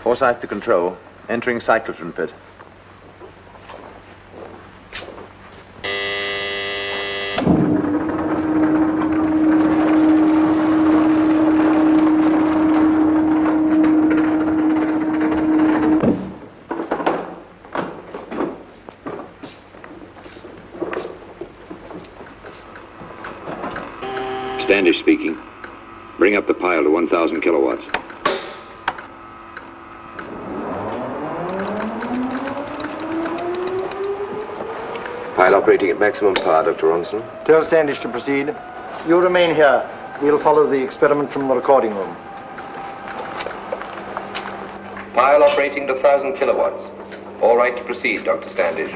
Forsyth to control. Entering cyclotron pit. Standish speaking. Bring up the pile to 1,000 kilowatts. Pile operating at maximum power, Dr. Ronson. Tell Standish to proceed. You remain here. We'll follow the experiment from the recording room. Pile operating to 1,000 kilowatts. All right to proceed, Dr. Standish.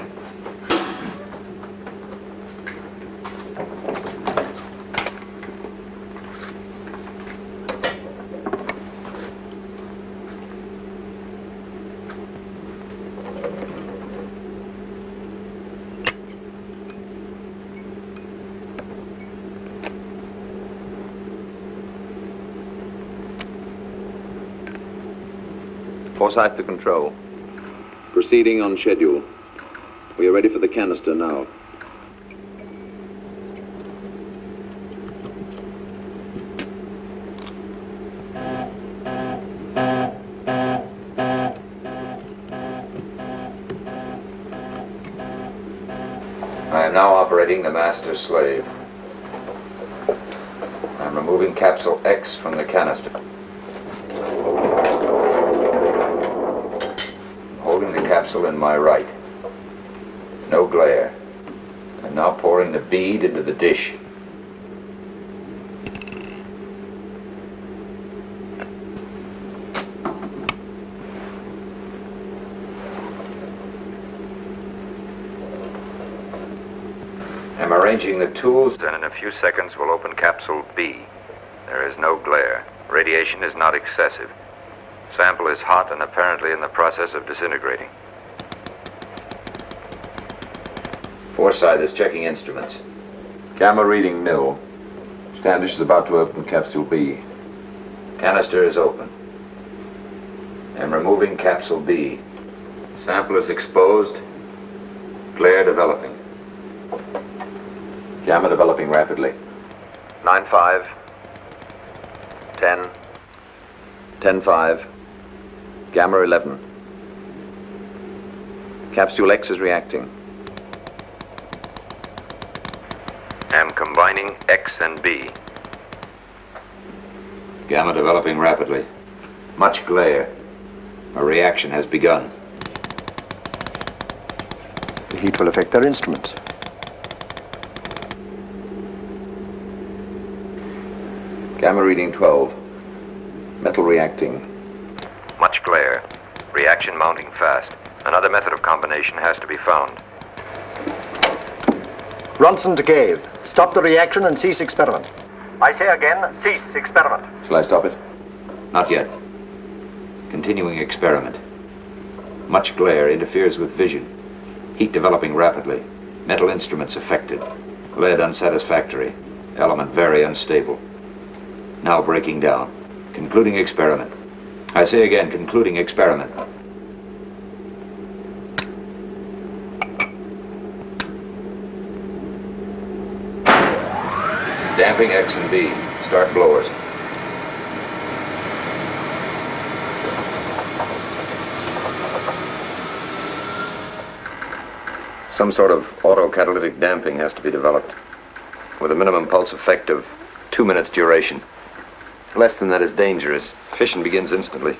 Forsyth to control. Proceeding on schedule. We are ready for the canister now. I am now operating the master slave. I'm removing capsule X from the canister. Holding the capsule in my right. No glare. I'm now pouring the bead into the dish. I'm arranging the tools, and in a few seconds we'll open capsule B. There is no glare. Radiation is not excessive. Sample is hot and apparently in the process of disintegrating. Forsyth is checking instruments. Gamma reading nil. Standish is about to open capsule B. Canister is open. I'm removing capsule B. Sample is exposed. Glare developing. Gamma developing rapidly. 9-5. 10. 10-5. Gamma 11. Capsule X is reacting. I'm combining X and B. Gamma developing rapidly. Much glare. A reaction has begun. The heat will affect their instruments. Gamma reading 12. Metal reacting. Much glare. Reaction mounting fast. Another method of combination has to be found. Ronson to Cave. Stop the reaction and cease experiment. I say again, cease experiment. Shall I stop it? Not yet. Continuing experiment. Much glare interferes with vision. Heat developing rapidly. Metal instruments affected. Lead unsatisfactory. Element very unstable. Now breaking down. Concluding experiment. I say again, concluding experiment. Damping X and B. Start blowers. Some sort of auto-catalytic damping has to be developed, with a minimum pulse effect of 2 minutes duration. Less than that is dangerous. Fission begins instantly.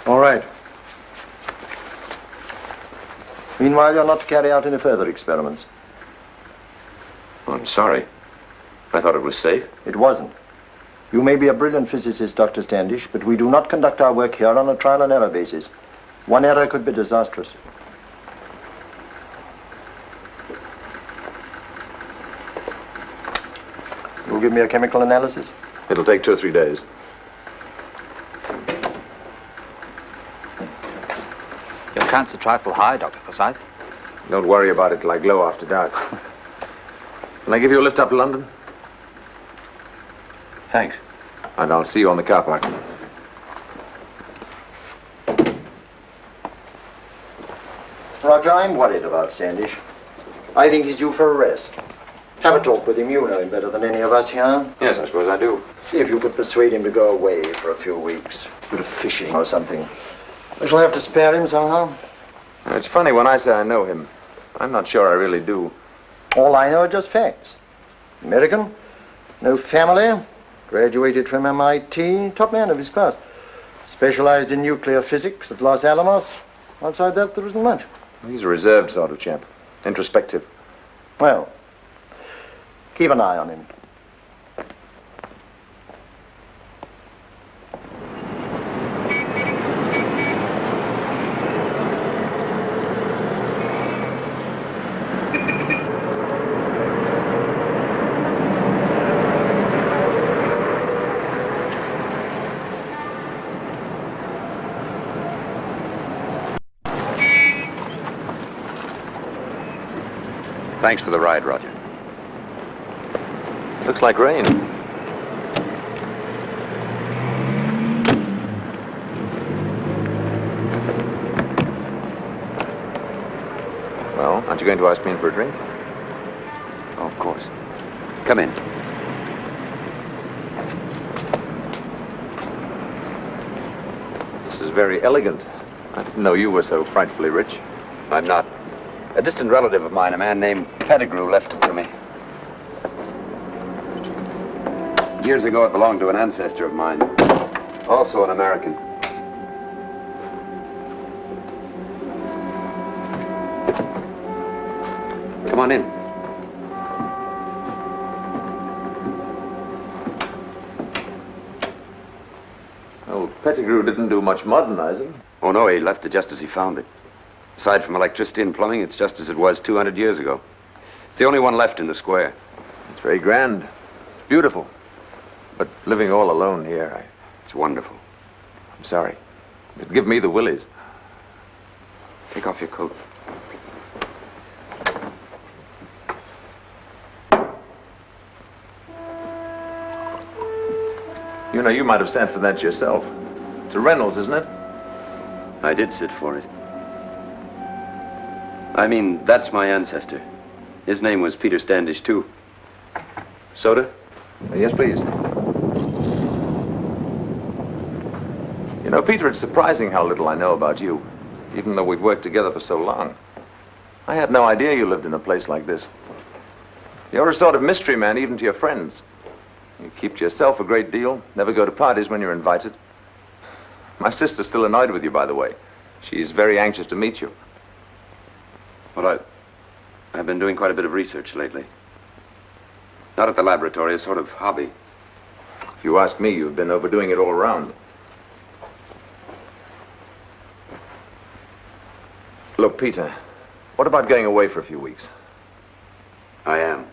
All right. Meanwhile, you're not to carry out any further experiments. Oh, I'm sorry. I thought it was safe. It wasn't. You may be a brilliant physicist, Dr. Standish, but we do not conduct our work here on a trial and error basis. One error could be disastrous. You'll give me a chemical analysis? It'll take 2 or 3 days. Your counts a trifle high, Dr. Forsyth. Don't worry about it till I glow after dark. Can I give you a lift up to London? Thanks. And I'll see you on the car park. Roger, I'm worried about Standish. I think he's due for arrest. Have a talk with him. You know him better than any of us here. Yes, I suppose I do. See if you could persuade him to go away for a few weeks. A bit of fishing or something. I shall have to spare him somehow. It's funny, when I say I know him, I'm not sure I really do. All I know are just facts. American, no family, graduated from MIT, top man of his class. Specialized in nuclear physics at Los Alamos. Outside that, there isn't much. He's a reserved sort of chap. Introspective. Well, keep an eye on him. Thanks for the ride, Roger. Looks like rain. Well, aren't you going to ask me in for a drink? Oh, of course. Come in. This is very elegant. I didn't know you were so frightfully rich. I'm not. A distant relative of mine, a man named Pettigrew, left it to me. Years ago, it belonged to an ancestor of mine. Also an American. Come on in. Oh, Pettigrew didn't do much modernizing. Oh, no, he left it just as he found it. Aside from electricity and plumbing, it's just as it was 200 years ago. It's the only one left in the square. It's very grand. It's beautiful. But living all alone here, It's wonderful. I'm sorry. It'd give me the willies. Take off your coat. You know, you might have sat for that yourself. It's a Reynolds, isn't it? I did sit for it. I mean, that's my ancestor. His name was Peter Standish, too. Soda? Yes, please. You know, Peter, it's surprising how little I know about you, even though we've worked together for so long. I had no idea you lived in a place like this. You're a sort of mystery man, even to your friends. You keep to yourself a great deal, never go to parties when you're invited. My sister's still annoyed with you, by the way. She's very anxious to meet you. Well, I've been doing quite a bit of research lately. Not at the laboratory, a sort of hobby. If you ask me, you've been overdoing it all around. Look, Peter, what about going away for a few weeks? I am.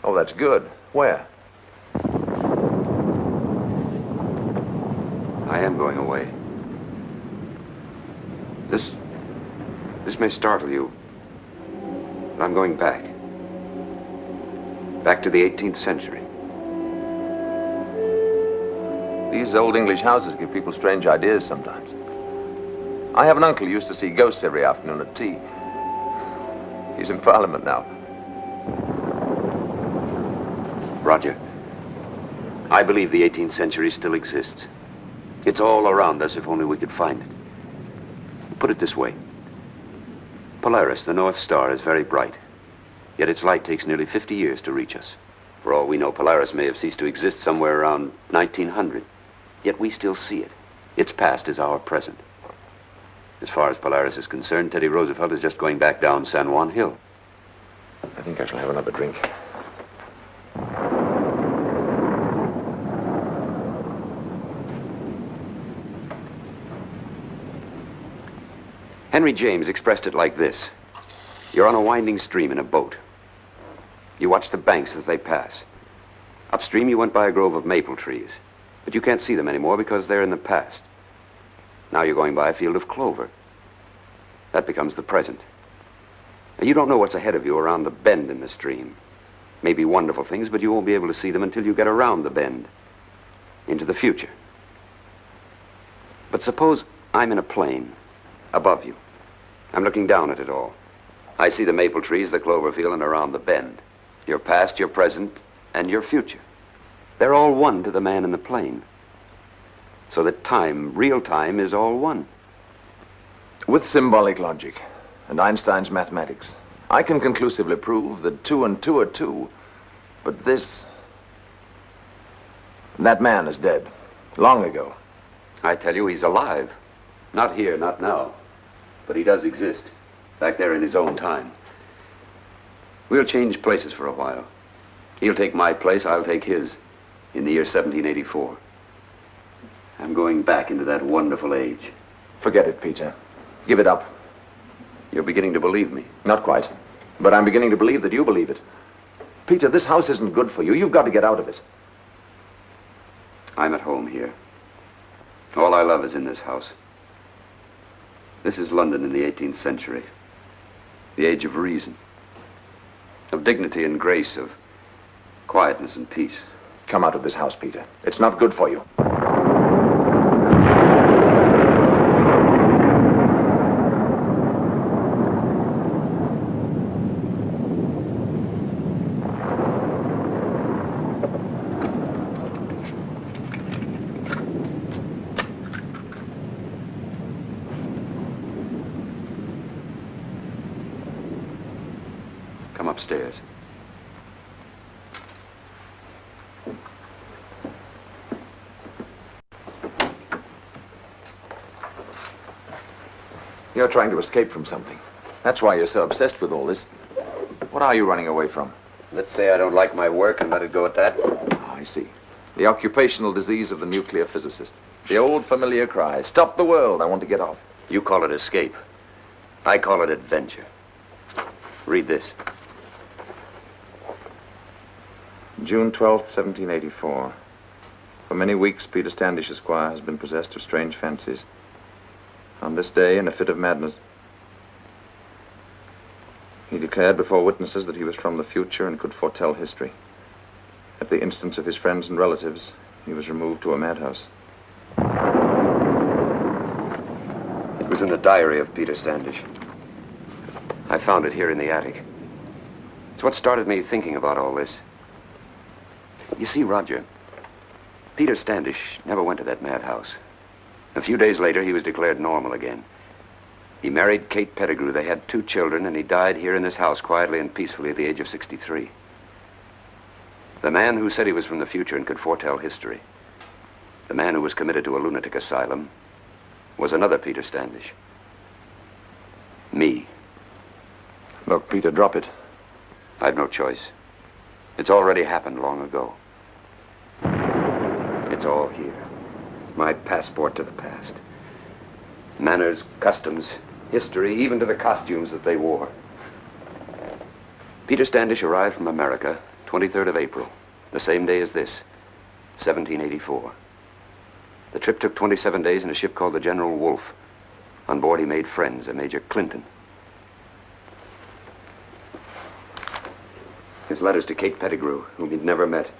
Oh, that's good. Where? I am going away. This may startle you, but I'm going back. Back to the 18th century. These old English houses give people strange ideas sometimes. I have an uncle who used to see ghosts every afternoon at tea. He's in Parliament now. Roger, I believe the 18th century still exists. It's all around us if only we could find it. Put it this way. Polaris, the North Star, is very bright. Yet its light takes nearly 50 years to reach us. For all we know, Polaris may have ceased to exist somewhere around 1900. Yet we still see it. Its past is our present. As far as Polaris is concerned, Teddy Roosevelt is just going back down San Juan Hill. I think I shall have another drink. Henry James expressed it like this. You're on a winding stream in a boat. You watch the banks as they pass. Upstream, you went by a grove of maple trees, but you can't see them anymore because they're in the past. Now you're going by a field of clover. That becomes the present. Now, you don't know what's ahead of you around the bend in the stream. Maybe wonderful things, but you won't be able to see them until you get around the bend, into the future. But suppose I'm in a plane above you. I'm looking down at it all. I see the maple trees, the clover field, and around the bend. Your past, your present, and your future. They're all one to the man in the plane. So that time, real time, is all one. With symbolic logic and Einstein's mathematics, I can conclusively prove that 2 and 2 are 2. But this... that man is dead. Long ago. I tell you, he's alive. Not here, not now. But he does exist. Back there in his own time. We'll change places for a while. He'll take my place, I'll take his. In the year 1784. I'm going back into that wonderful age. Forget it, Peter. Give it up. You're beginning to believe me. Not quite. But I'm beginning to believe that you believe it. Peter, this house isn't good for you. You've got to get out of it. I'm at home here. All I love is in this house. This is London in the 18th century. The age of reason. Of dignity and grace, of quietness and peace. Come out of this house, Peter. It's not good for you. Come upstairs. You're trying to escape from something. That's why you're so obsessed with all this. What are you running away from? Let's say I don't like my work and let it go at that. Oh, I see. The occupational disease of the nuclear physicist. The old familiar cry, stop the world, I want to get off. You call it escape. I call it adventure. Read this. June 12th, 1784. For many weeks, Peter Standish, Esquire, has been possessed of strange fancies. On this day, in a fit of madness, he declared before witnesses that he was from the future and could foretell history. At the instance of his friends and relatives, he was removed to a madhouse. It was in the diary of Peter Standish. I found it here in the attic. It's what started me thinking about all this. You see, Roger, Peter Standish never went to that madhouse. A few days later, he was declared normal again. He married Kate Pettigrew. They had 2 children, and he died here in this house quietly and peacefully at the age of 63. The man who said he was from the future and could foretell history, the man who was committed to a lunatic asylum, was another Peter Standish. Me. Look, Peter, drop it. I've no choice. It's already happened long ago. It's all here. My passport to the past. Manners, customs, history, even to the costumes that they wore. Peter Standish arrived from America, 23rd of April, the same day as this, 1784. The trip took 27 days in a ship called the General Wolfe. On board he made friends, a Major Clinton. His letters to Kate Pettigrew, whom he'd never met.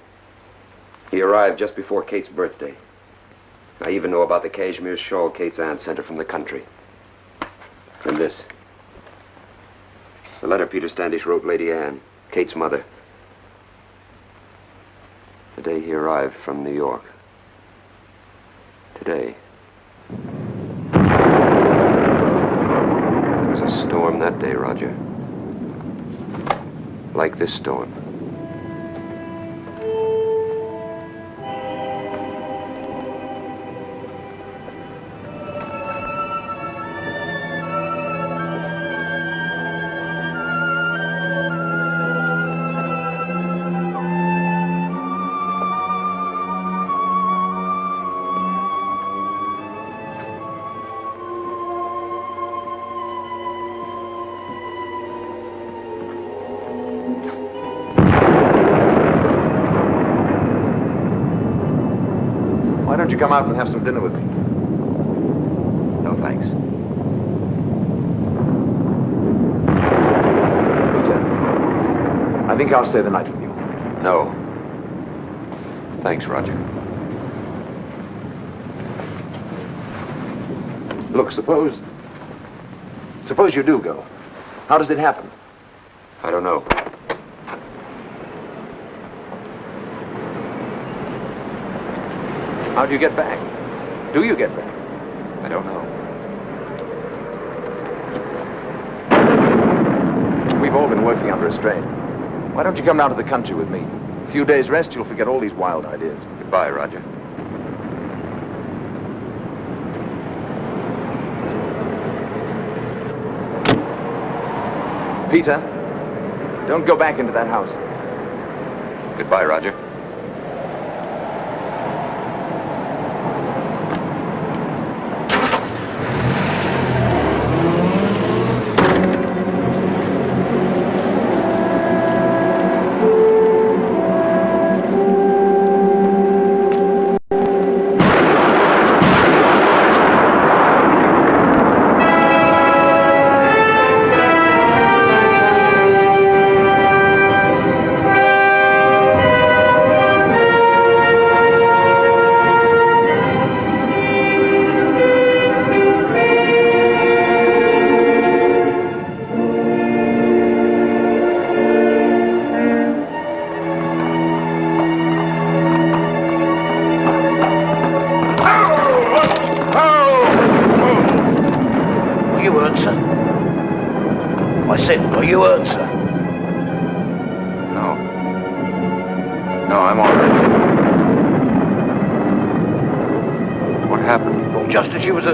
He arrived just before Kate's birthday. I even know about the cashmere shawl Kate's aunt sent her from the country. And this. The letter Peter Standish wrote Lady Anne, Kate's mother. The day he arrived from New York. Today. There was a storm that day, Roger. Like this storm. Why don't you come out and have some dinner with me? No, thanks. Peter, I think I'll stay the night with you. No. Thanks, Roger. Look, suppose Suppose you do go. How does it happen? I don't know. How do you get back? Do you get back? I don't know. We've all been working under a strain. Why don't you come down to the country with me? A few days rest, you'll forget all these wild ideas. Goodbye, Roger. Peter, don't go back into that house. Goodbye, Roger.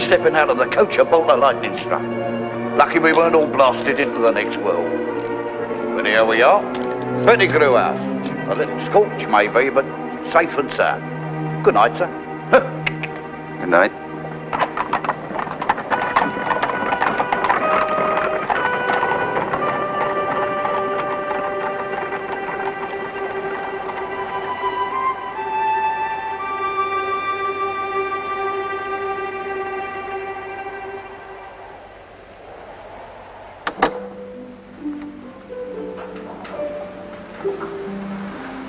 Stepping out of the coach, a bolt of lightning struck. Lucky we weren't all blasted into the next world. But here we are, Pettigrew House. A little scorch maybe, but safe and sound. Good night, sir. Good night.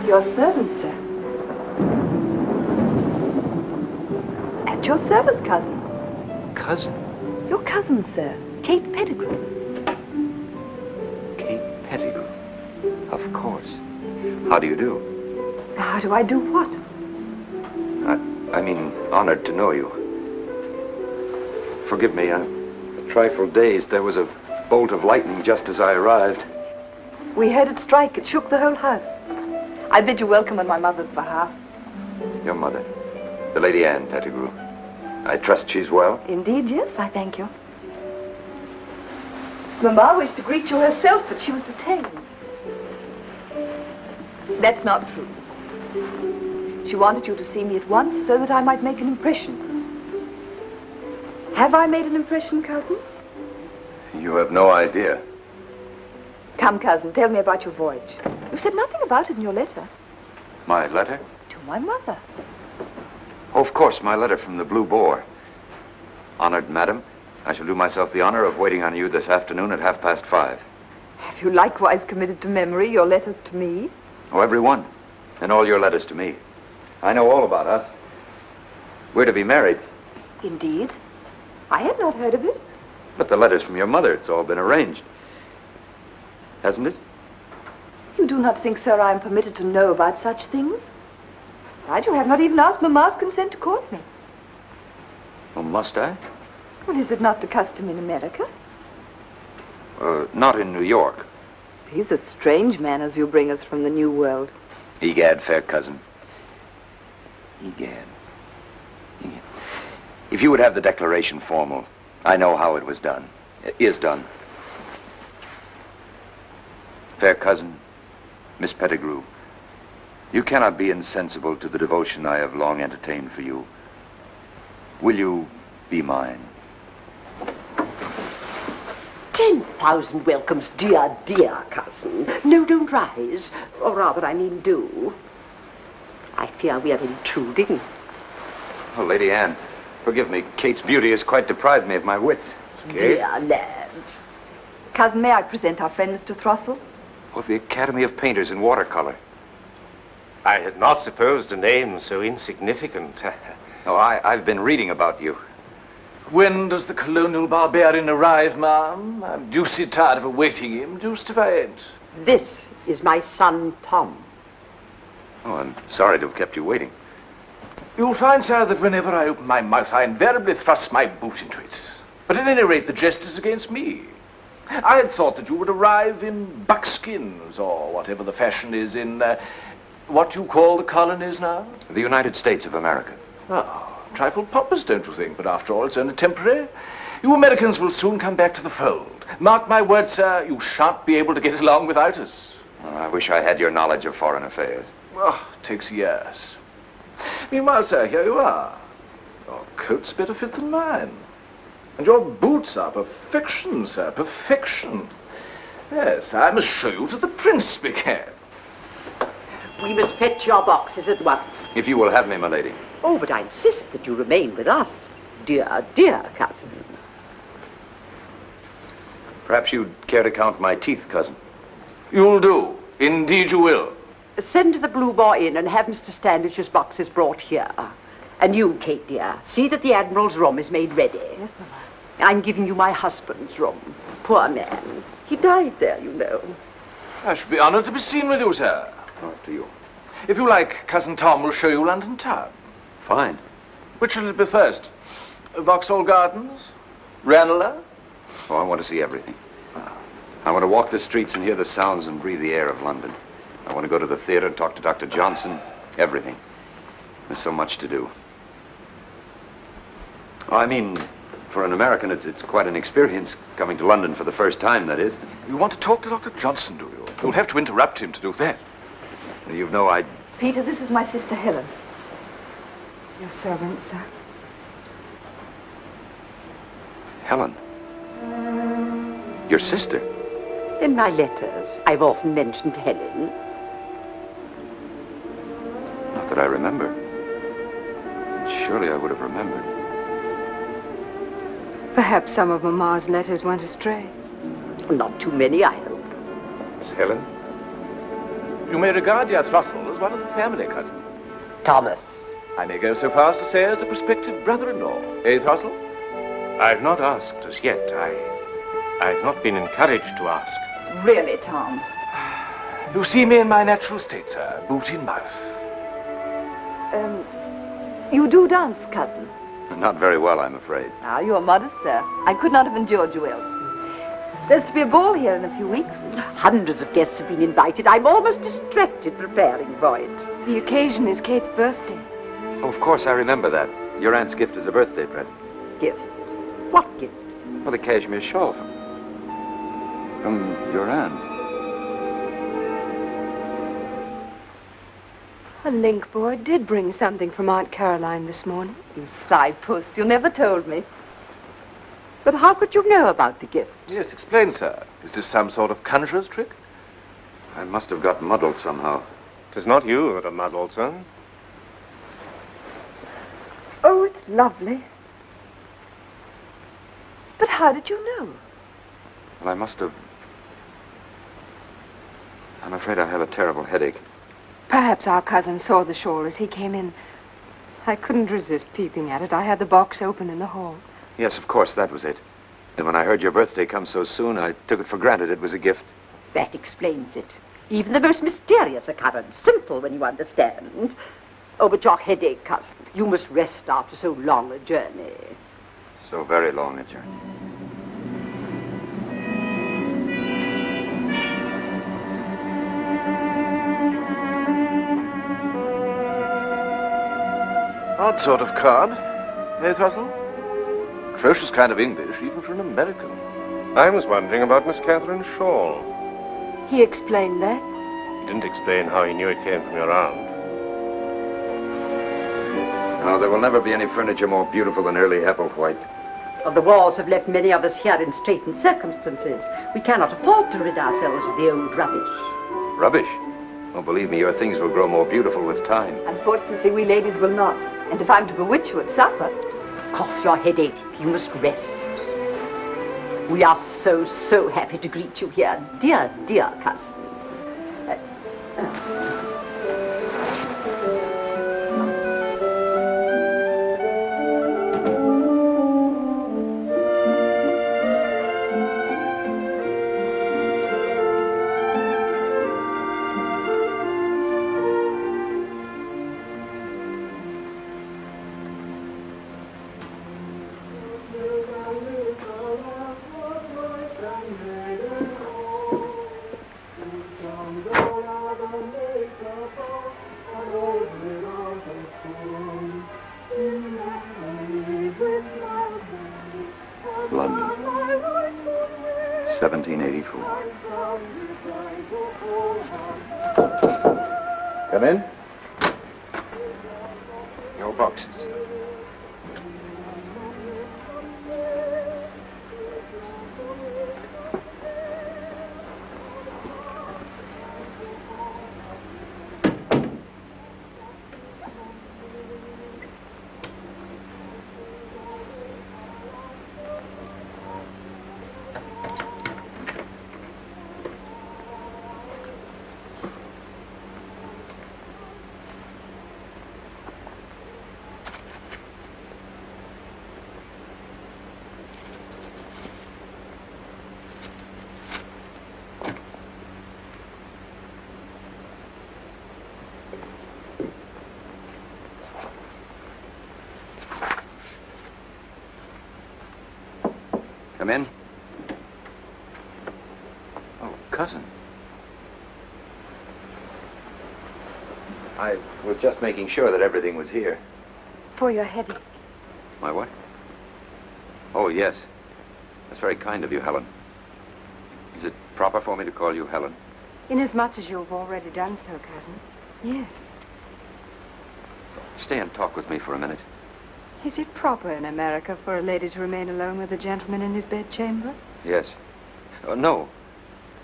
Your servant, sir. At your service, cousin. Cousin? Your cousin, sir. Kate Pettigrew. Kate Pettigrew? Of course. How do you do? How do I do what? I mean, honored to know you. Forgive me, I'm a trifle dazed. There was a bolt of lightning just as I arrived. We heard it strike. It shook the whole house. I bid you welcome on my mother's behalf. Your mother? The Lady Anne Pettigrew. I trust she's well? Indeed, yes, I thank you. Mamma wished to greet you herself, but she was detained. That's not true. She wanted you to see me at once so that I might make an impression. Have I made an impression, cousin? You have no idea. Come, cousin, tell me about your voyage. You said nothing about it in your letter. My letter? To my mother. Oh, of course, my letter from the Blue Boar. Honored madam, I shall do myself the honor of waiting on you this afternoon at 5:30. Have you likewise committed to memory your letters to me? Oh, every one. And all your letters to me. I know all about us. We're to be married. Indeed. I had not heard of it. But the letters from your mother, it's all been arranged. Hasn't it? You do not think, sir, I am permitted to know about such things? Besides, you have not even asked Mamma's consent to court me. Well, must I? Well, is it not the custom in America? Not in New York. These are strange manners you bring us from the New World. Egad, fair cousin. Egad. If you would have the declaration formal, I know how it was done. It is done. Fair cousin, Miss Pettigrew, you cannot be insensible to the devotion I have long entertained for you. Will you be mine? 10,000 welcomes, dear, dear cousin. No, don't rise. Or rather, I mean do. I fear we are intruding. Oh, Lady Anne, forgive me. Kate's beauty has quite deprived me of my wits. Dear lads. Cousin, may I present our friend, Mr. Throssell? Of the Academy of Painters in watercolor. I had not supposed a name so insignificant. Oh, I've been reading about you. When does the colonial barbarian arrive, ma'am? I'm deuced tired of awaiting him, deuced if I ain't. This is my son, Tom. Oh, I'm sorry to have kept you waiting. You'll find, sir, that whenever I open my mouth, I invariably thrust my boot into it. But at any rate, the jest is against me. I had thought that you would arrive in buckskins, or whatever the fashion is in, what you call the colonies now? The United States of America. Oh, trifle pompous, don't you think? But after all, it's only temporary. You Americans will soon come back to the fold. Mark my words, sir, you shan't be able to get along without us. Well, I wish I had your knowledge of foreign affairs. Oh, it takes years. Meanwhile, sir, here you are. Your coat's better fit than mine. And your boots are perfection, sir, perfection. Yes, I must show you to the prince, became. We must fetch your boxes at once. If you will have me, my lady. Oh, but I insist that you remain with us, dear, dear cousin. Perhaps you'd care to count my teeth, cousin. You'll do. Indeed you will. Send the Blue Boy in and have Mr. Standish's boxes brought here. And you, Kate, dear, see that the Admiral's room is made ready. Yes, Mama. I'm giving you my husband's room. Poor man. He died there, you know. I should be honored to be seen with you, sir. Oh, to you. If you like, Cousin Tom will show you London town. Fine. Which shall it be first? Vauxhall Gardens? Ranelagh? Oh, I want to see everything. I want to walk the streets and hear the sounds and breathe the air of London. I want to go to the theater and talk to Dr. Johnson. Everything. There's so much to do. Oh, I mean, for an American, it's quite an experience coming to London for the first time, that is. You want to talk to Dr. Johnson, do you? You'll have to interrupt him to do that. You've no idea. Peter, this is my sister Helen. Your servant, sir. Helen. Your sister. In my letters, I've often mentioned Helen. Not that I remember. Surely I would have remembered. Perhaps some of Mamma's letters went astray. Not too many, I hope. Miss Helen? You may regard dear Thrussell as one of the family, cousin. Thomas. I may go so far as to say as a prospective brother-in-law. Eh, Thrussell? I've not asked as yet. I've not been encouraged to ask. Really, Tom? You see me in my natural state, sir. Boot in mouth. You do dance, cousin? Not very well, I'm afraid. Ah, you are modest, sir. I could not have endured you else. There's to be a ball here in a few weeks. Hundreds of guests have been invited. I'm almost distracted preparing for it. The occasion is Kate's birthday. Oh, of course, I remember that. Your aunt's gift is a birthday present. Gift? What gift? Well, the cashmere shawl from your aunt. A link boy did bring something from Aunt Caroline this morning. You sly puss. You never told me. But how could you know about the gift? Yes, explain, sir. Is this some sort of conjurer's trick? I must have got muddled somehow. 'Tis not you that are muddled, son. Oh, it's lovely. But how did you know? Well, I must have... I'm afraid I have a terrible headache. Perhaps our cousin saw the shawl as he came in. I couldn't resist peeping at it. I had the box open in the hall. Yes, of course, that was it. And when I heard your birthday come so soon, I took it for granted it was a gift. That explains it. Even the most mysterious occurrence. Simple when you understand. Oh, but your headache, cousin. You must rest after so long a journey. So very long a journey. Odd sort of card. Eh, Thrussell? Atrocious kind of English, even for an American. I was wondering about Miss Catherine's shawl. He explained that. He didn't explain how he knew it came from your aunt. No, there will never be any furniture more beautiful than early Applewhite. Oh, the wars have left many of us here in straitened circumstances. We cannot afford to rid ourselves of the old rubbish. Rubbish? Oh, believe me, your things will grow more beautiful with time. Unfortunately, we ladies will not. And if I'm to bewitch you at supper... Of course, your headache. You must rest. We are so, so happy to greet you here, dear, dear cousin. 1784. Come in. Your boxes. Come in. Oh, cousin. I was just making sure that everything was here. For your headache. My what? Oh, yes. That's very kind of you, Helen. Is it proper for me to call you Helen? Inasmuch as you've already done so, cousin. Yes. Stay and talk with me for a minute. Is it proper in America for a lady to remain alone with a gentleman in his bedchamber? Yes. No.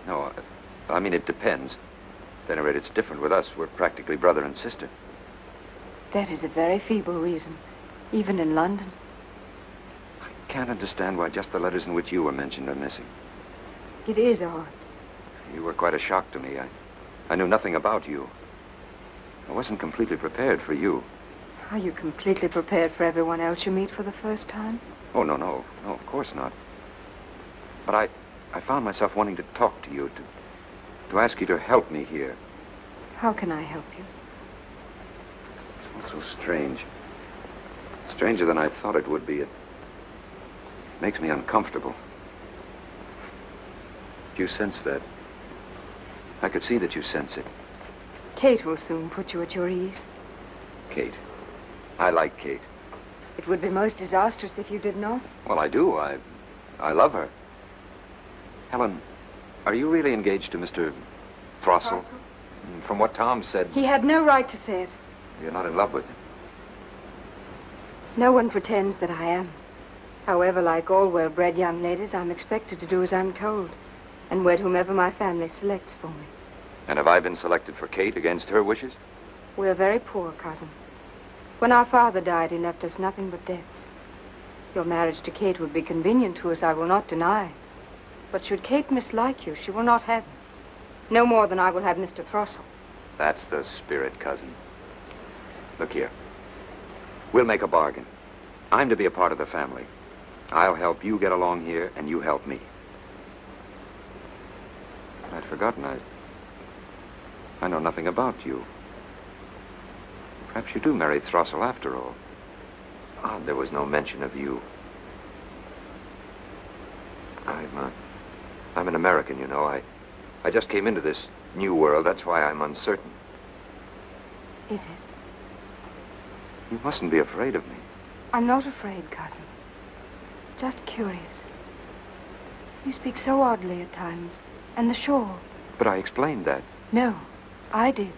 No, I mean, it depends. At any rate, it's different with us. We're practically brother and sister. That is a very feeble reason, even in London. I can't understand why just the letters in which you were mentioned are missing. It is odd. You were quite a shock to me. I knew nothing about you. I wasn't completely prepared for you. Are you completely prepared for everyone else you meet for the first time? Oh, no, no. No, of course not. But I found myself wanting to talk to you, to ask you to help me here. How can I help you? It's all so strange. Stranger than I thought it would be. It makes me uncomfortable. Do you sense that? I could see that you sense it. Kate will soon put you at your ease. Kate. I like Kate. It would be most disastrous if you did not. Well, I do. I love her. Helen, are you really engaged to Mr. Throssell? From what Tom said, He had no right to say it. you're not in love with him. No one pretends that I am. However, like all well-bred young ladies, I'm expected to do as I'm told, and wed whomever my family selects for me. And have I been selected for Kate against her wishes? We're very poor, cousin. When our father died, he left us nothing but debts. Your marriage to Kate would be convenient to us, I will not deny. But should Kate mislike you, she will not have me. No more than I will have Mr. Throssell. That's the spirit, cousin. Look here. We'll make a bargain. I'm to be a part of the family. I'll help you get along here, and you help me. I'd forgotten. I know nothing about you. Perhaps you do marry Throssell after all. It's odd there was no mention of you. I'm an American, you know. I just came into this new world. That's why I'm uncertain. Is it? You mustn't be afraid of me. I'm not afraid, cousin. Just curious. You speak so oddly at times. And the shawl. But I explained that. No, I did.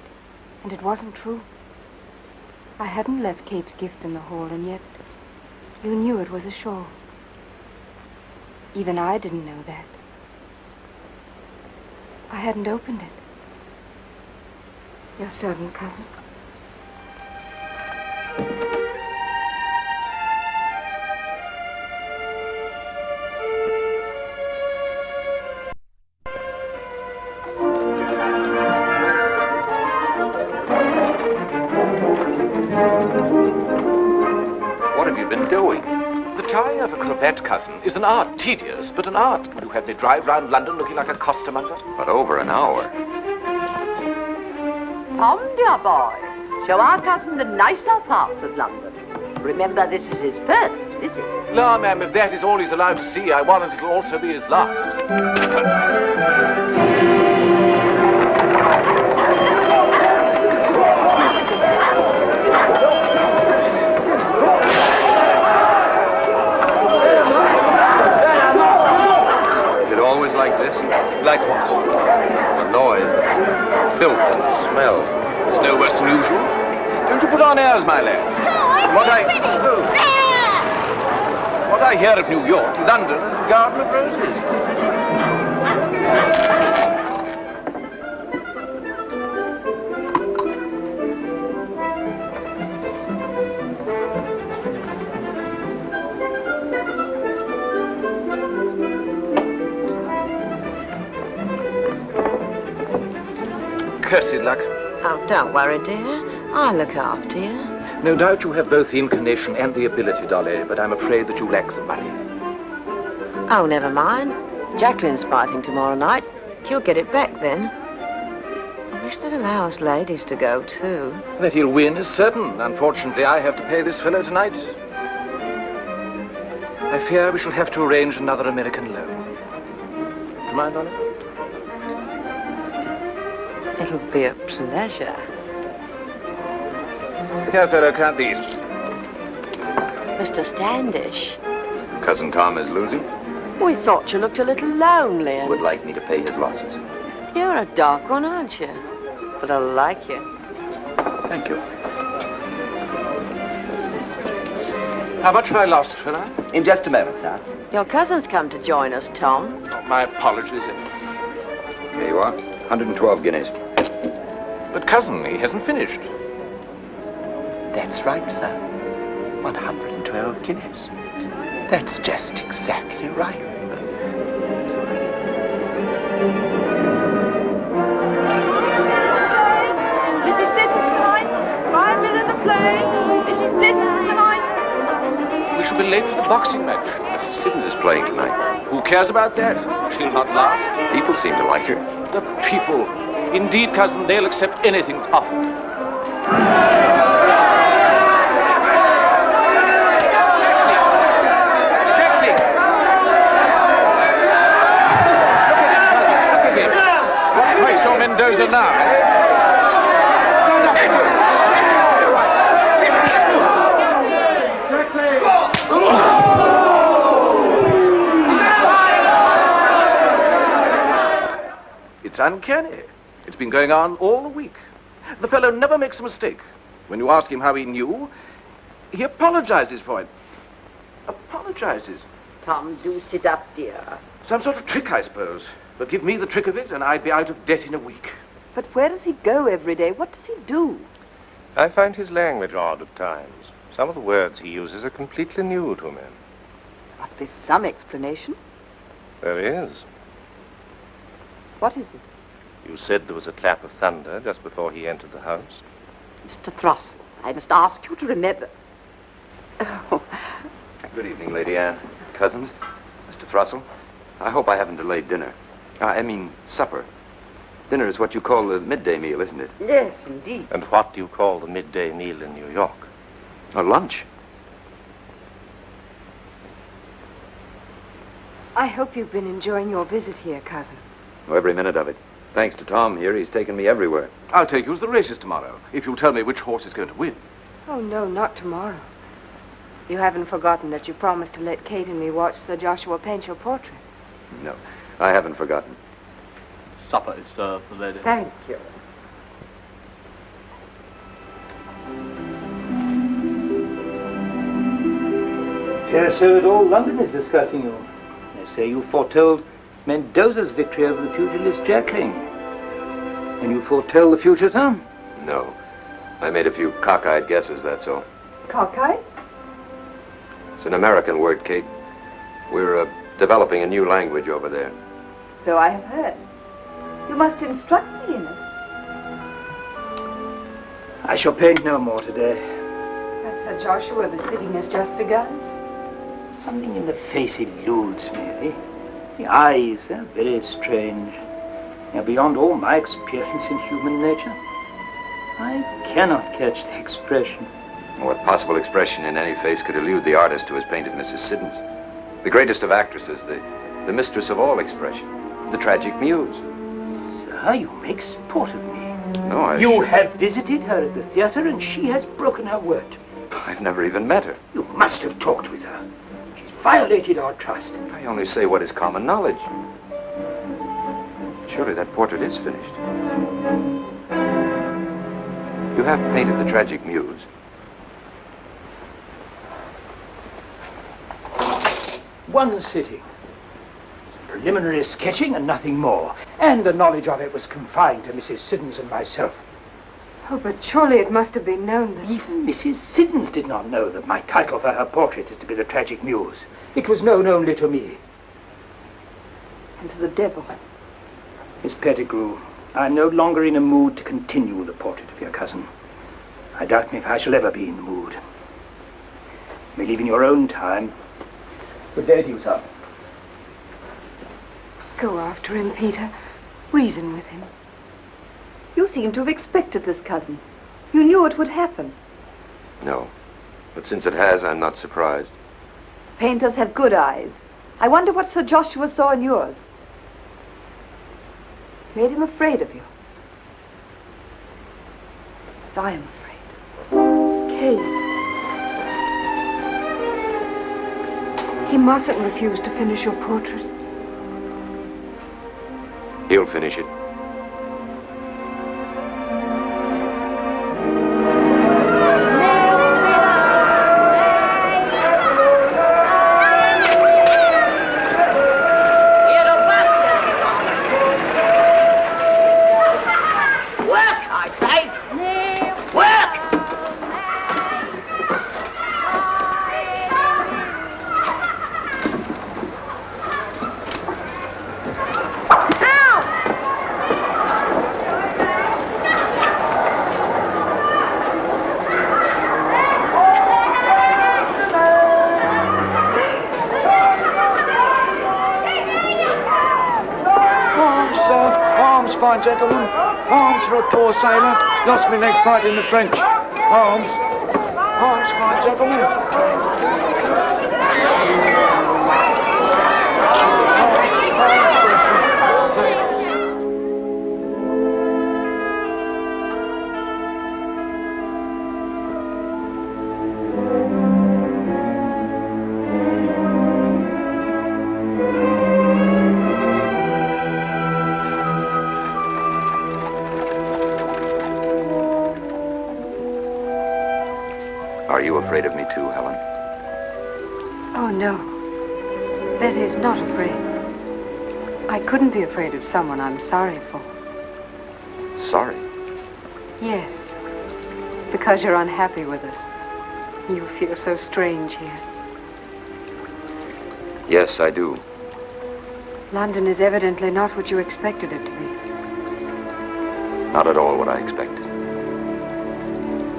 And it wasn't true. I hadn't left Kate's gift in the hall, and yet you knew it was a shawl. Even I didn't know that. I hadn't opened it. Your servant, cousin. What have you been doing? The tying of a cravat, cousin, is an art. Tedious, but an art. Would you have me drive round London looking like a costermonger? But over an hour. Tom, dear boy, show our cousin the nicer parts of London. Remember, this is his first visit. La, ma'am, if that is all he's allowed to see, I warrant it'll also be his last. Is it always like Like what? The noise, filth and smell. It's no worse than usual. Don't you put on airs, my lad. What I hear of New York, London is a garden of roses. Cursed luck. Oh, don't worry, dear. I'll look after you. No doubt you have both the inclination and the ability, Dolly, but I'm afraid that you lack the money. Oh, never mind. Jacqueline's fighting tomorrow night. She'll get it back then. I wish they'd allow us ladies to go, too. That he'll win is certain. Unfortunately, I have to pay this fellow tonight. I fear we shall have to arrange another American loan. Do you mind, Dolly? It'll be a pleasure. Here, fellow, count these. Mr. Standish, Cousin Tom is losing? we thought you looked a little lonely. Would like me to pay his losses. You're a dark one, aren't you? But I like you. Thank you. How much have I lost, fellow? In just a moment, sir. Your cousin's come to join us, Tom. Oh, my apologies. Here you are. 112 guineas. But, cousin, he hasn't finished. That's right, sir. 112 guineas. That's just exactly right. Mrs. Siddons tonight. 5 minutes of the play. Mrs. Siddons tonight. We shall be late for the boxing match. Mrs. Siddons is playing tonight. Who cares about that? She'll not last. People seem to like her. The people. Indeed, cousin, they'll accept anything that's offered. Jacqueline! Look at him. What price on Mendoza now, It's uncanny. It's been going on all the week. The fellow never makes a mistake. When you ask him how he knew, he apologizes for it. Apologizes. Tom, do sit up, dear. Some sort of trick, I suppose. But give me the trick of it, and I'd be out of debt in a week. But where does he go every day? What does he do? I find his language odd at times. Some of the words he uses are completely new to me. Must be some explanation. There is. What is it? You said there was a clap of thunder just before he entered the house. Mr. Thross, I must ask you to remember. Oh. Good evening, Lady Anne. Cousins, Mr. Thrussell. I hope I haven't delayed dinner. I mean, supper. Dinner is what you call the midday meal, isn't it? Yes, indeed. And what do you call the midday meal in New York? A lunch. I hope you've been enjoying your visit here, cousin. Oh, every minute of it. Thanks to Tom here, he's taken me everywhere. I'll take you to the races tomorrow, if you'll tell me which horse is going to win. Oh, no, not tomorrow. You haven't forgotten that you promised to let Kate and me watch Sir Joshua paint your portrait. No, I haven't forgotten. Supper is served, lady. Thank you. Yes, sir, all London is discussing you. They say you foretold Mendoza's victory over the pugilist Jacqueline. And you foretell the future, sir? No. I made a few cockeyed guesses, that's all. Cockeyed? It's an American word, Kate. We're developing a new language over there. So I have heard. You must instruct me in it. I shall paint no more today. But Sir Joshua, the sitting has just begun. Something in the face eludes me. The eyes, they're very strange. They're beyond all my experience in human nature. I cannot catch the expression. What possible expression in any face could elude the artist who has painted Mrs. Siddons? The greatest of actresses, the mistress of all expression, the tragic muse. Sir, you make sport of me. No, You have visited her at the theater and she has broken her word to me. I've never even met her. You must have talked with her. She's violated our trust. I only say what is common knowledge. Surely that portrait is finished. You have painted the tragic muse. One sitting. Preliminary sketching and nothing more. And the knowledge of it was confined to Mrs. Siddons and myself. Oh, but surely it must have been known that... Even Mrs. Siddons did not know that my title for her portrait is to be the tragic muse. It was known only to me. And to the devil. Miss Pettigrew, I'm no longer in a mood to continue the portrait of your cousin. I doubt me if I shall ever be in the mood. You may leave in your own time. Good day to you, sir. Go after him, Peter. Reason with him. You seem to have expected this, cousin. You knew it would happen. No. But since it has, I'm not surprised. Painters have good eyes. I wonder what Sir Joshua saw in yours. Made him afraid of you. As I am afraid. Kate. He mustn't refuse to finish your portrait. He'll finish it. Fine gentlemen, arms for a poor sailor, lost me leg fighting the French. Arms, fine gentlemen. Are you afraid of me too, Helen? Oh, no. That is, not afraid. I couldn't be afraid of someone I'm sorry for. Sorry? Yes. Because you're unhappy with us. You feel so strange here. Yes, I do. London is evidently not what you expected it to be. Not at all what I expected.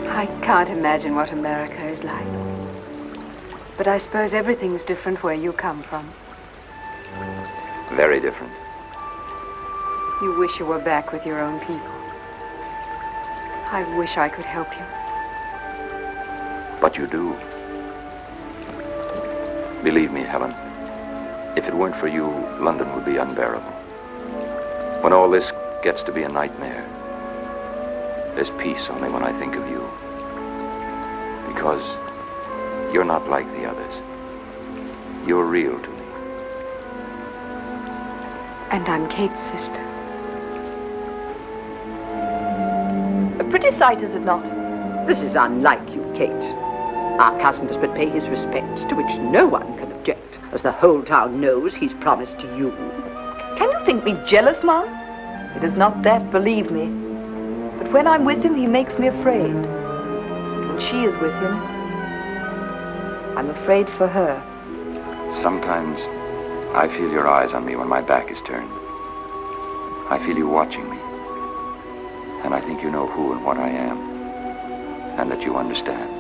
I can't imagine what America is like. But I suppose everything's different where you come from. Very different. You wish you were back with your own people. I wish I could help you. But you do. Believe me, Helen, if it weren't for you, London would be unbearable. When all this gets to be a nightmare, there's peace only when I think of you. Because you're not like the others. You're real to me. And I'm Kate's sister. A pretty sight, is it not? This is unlike you, Kate. Our cousin does but pay his respects, to which no one can object, as the whole town knows he's promised to you. Can you think me jealous, Ma? It is not that, believe me. But when I'm with him, he makes me afraid. When she is with him, I'm afraid for her. Sometimes I feel your eyes on me when my back is turned. I feel you watching me. And I think you know who and what I am. And that you understand.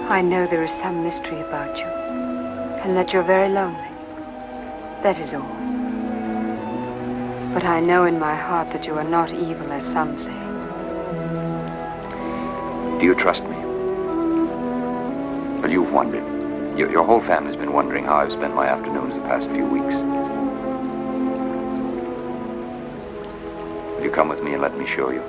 I know there is some mystery about you. And that you're very lonely. That is all. But I know in my heart that you are not evil, as some say. Do you trust me? Well, you've wondered. Your whole family's been wondering how I've spent my afternoons the past few weeks. Will you come with me and let me show you?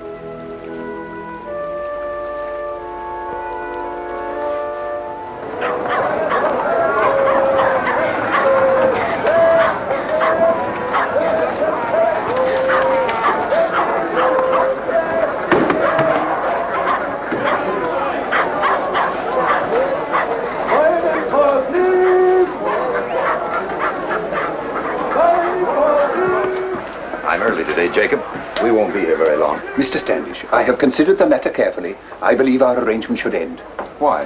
today, Jacob. We won't be here very long. Mr. Standish, I have considered the matter carefully. I believe our arrangement should end. Why?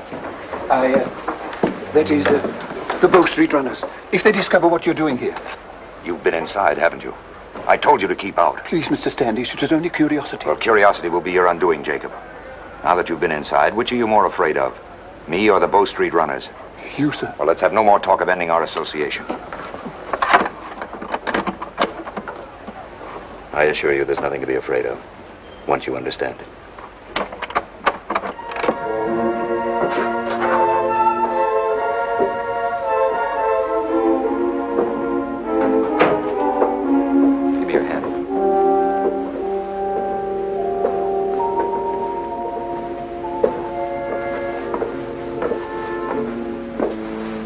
That is, the Bow Street runners. If they discover what you're doing here. You've been inside, haven't you? I told you to keep out. Please, Mr. Standish, it is only curiosity. Well, curiosity will be your undoing, Jacob. Now that you've been inside, which are you more afraid of? Me or the Bow Street runners? You, sir. Well, let's have no more talk of ending our association. I assure you there's nothing to be afraid of, once you understand it. Give me your hand.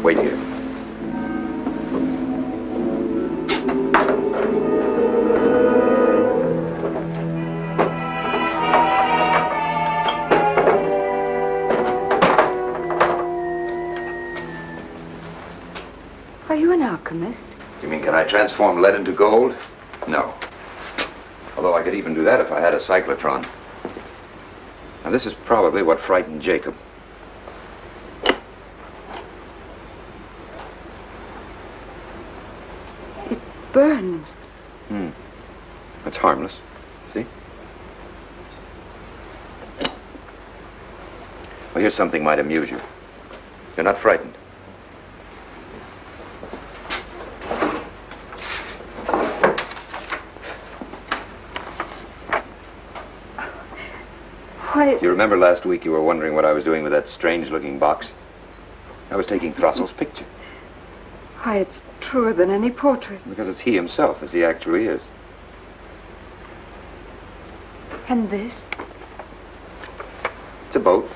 Wait here. Are you an alchemist? You mean, can I transform lead into gold? No. Although I could even do that if I had a cyclotron. Now, this is probably what frightened Jacob. It burns. That's harmless. See? Well, here's something might amuse you. You're not frightened. Why, You remember last week you were wondering what I was doing with that strange-looking box? I was taking Throstle's picture. Why, it's truer than any portrait. Because it's he himself, as he actually is. And this? It's a boat.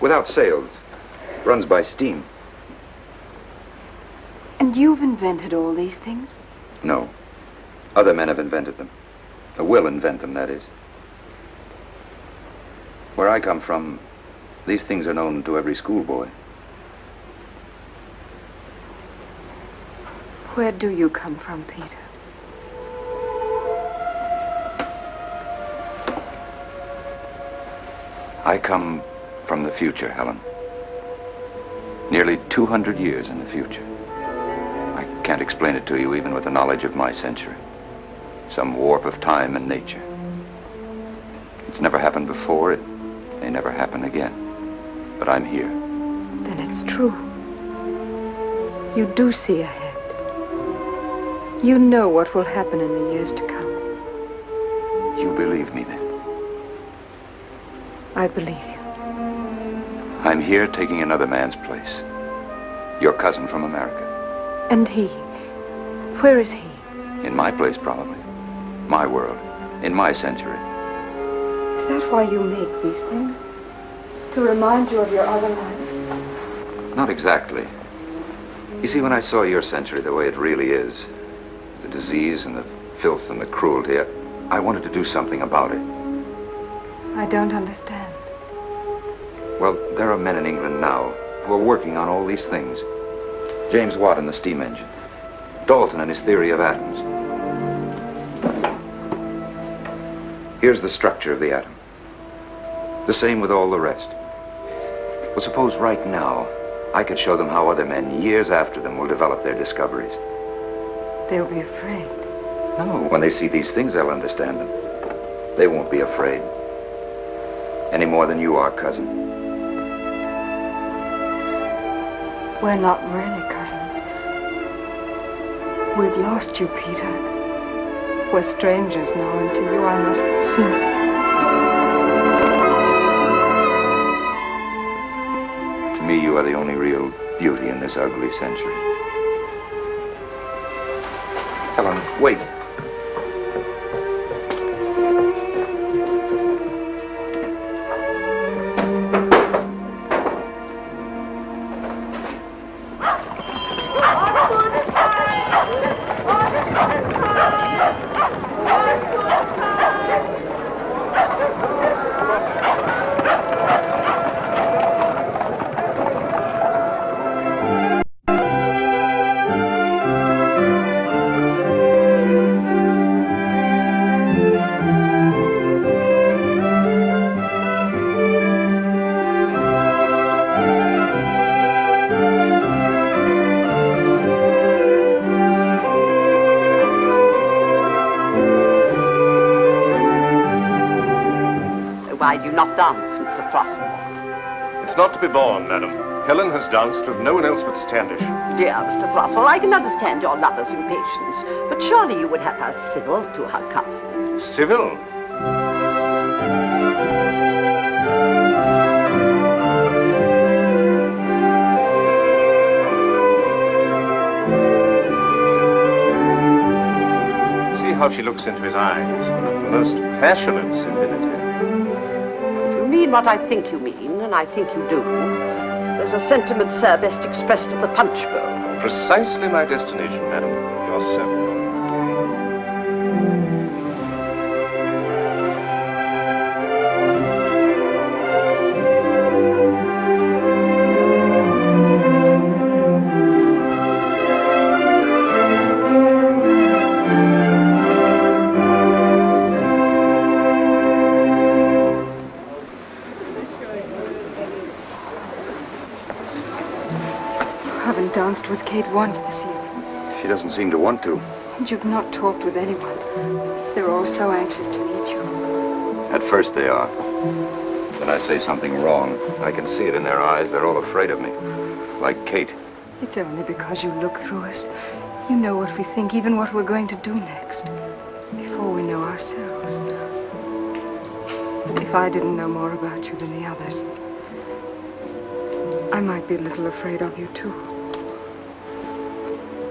Without sails. Runs by steam. And you've invented all these things? No. Other men have invented them. Or will invent them, that is. Where I come from, these things are known to every schoolboy. Where do you come from, Peter? I come from the future, Helen. Nearly 200 years in the future. I can't explain it to you even with the knowledge of my century. Some warp of time and nature. It's never happened before. It may never happen again. But I'm here. Then it's true. You do see ahead. You know what will happen in the years to come. You believe me then? I believe you. I'm here taking another man's place. Your cousin from America. And he? Where is he? In my place, probably. My world. In my century. Is that why you make these things? To remind you of your other life? Not exactly. You see, when I saw your century the way it really is, the disease and the filth and the cruelty, I wanted to do something about it. I don't understand. Well, there are men in England now who are working on all these things. James Watt and the steam engine. Dalton and his theory of atoms. Here's the structure of the atom. The same with all the rest. Well, suppose right now I could show them how other men, years after them, will develop their discoveries. They'll be afraid. No, when they see these things, they'll understand them. They won't be afraid. Any more than you are, cousin. We're not really cousins. We've lost you, Peter. We're strangers now, and to you I must seem. To me, you are the only real beauty in this ugly century. Helen, wait. not dance, Mr. Thrussell? It's not to be borne, madam. Helen has danced with no one else but Standish. Dear Mr. Thrussell, I can understand your lover's impatience, but surely you would have her civil to her cousin. Civil? See how she looks into his eyes. The most passionate civility. You mean what I think you mean, and I think you do. There's a sentiment, sir, best expressed at the punch bowl. Precisely my destination, madam. Your servant. Danced with Kate once this evening. She doesn't seem to want to. And you've not talked with anyone. They're all so anxious to meet you. At first they are. When I say something wrong, I can see it in their eyes. They're all afraid of me. Like Kate. It's only because you look through us. You know what we think, even what we're going to do next. Before we know ourselves. If I didn't know more about you than the others, I might be a little afraid of you, too.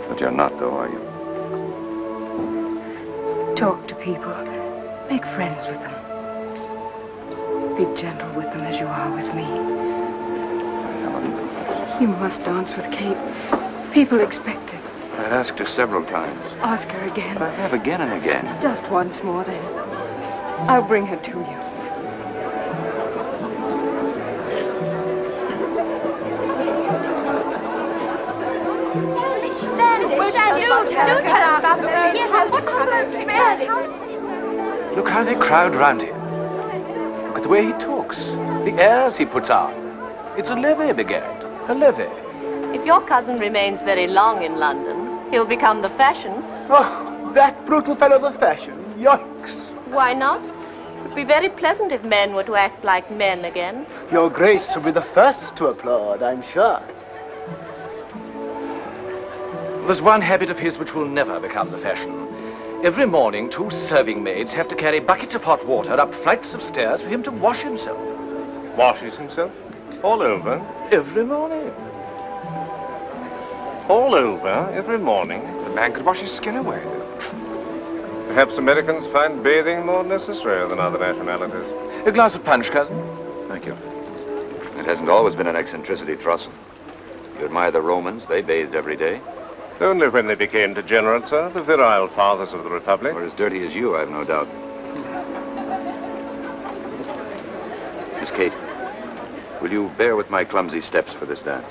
But you're not, though, are you? Talk to people. Make friends with them. Be gentle with them as you are with me. You must dance with Kate. People expect it. I've asked her several times. Ask her again. I have again and again. Just once more, then. I'll bring her to you. Look how they crowd round him. Look at the way he talks, the airs he puts on. It's a levee, begad, a levee. If your cousin remains very long in London, he'll become the fashion. Oh, that brutal fellow the fashion. Yikes. Why not? It would be very pleasant if men were to act like men again. Your Grace will be the first to applaud, I'm sure. There's one habit of his which will never become the fashion. Every morning, 2 serving maids have to carry buckets of hot water up flights of stairs for him to wash himself. Washes himself? All over? Every morning. All over, every morning? The man could wash his skin away. Perhaps Americans find bathing more necessary than other nationalities. A glass of punch, cousin? Thank you. It hasn't always been an eccentricity, Thrussell. You admire the Romans, they bathed every day. Only when they became degenerate, sir, the virile fathers of the Republic. Or as dirty as you, I've no doubt. Miss Kate, will you bear with my clumsy steps for this dance?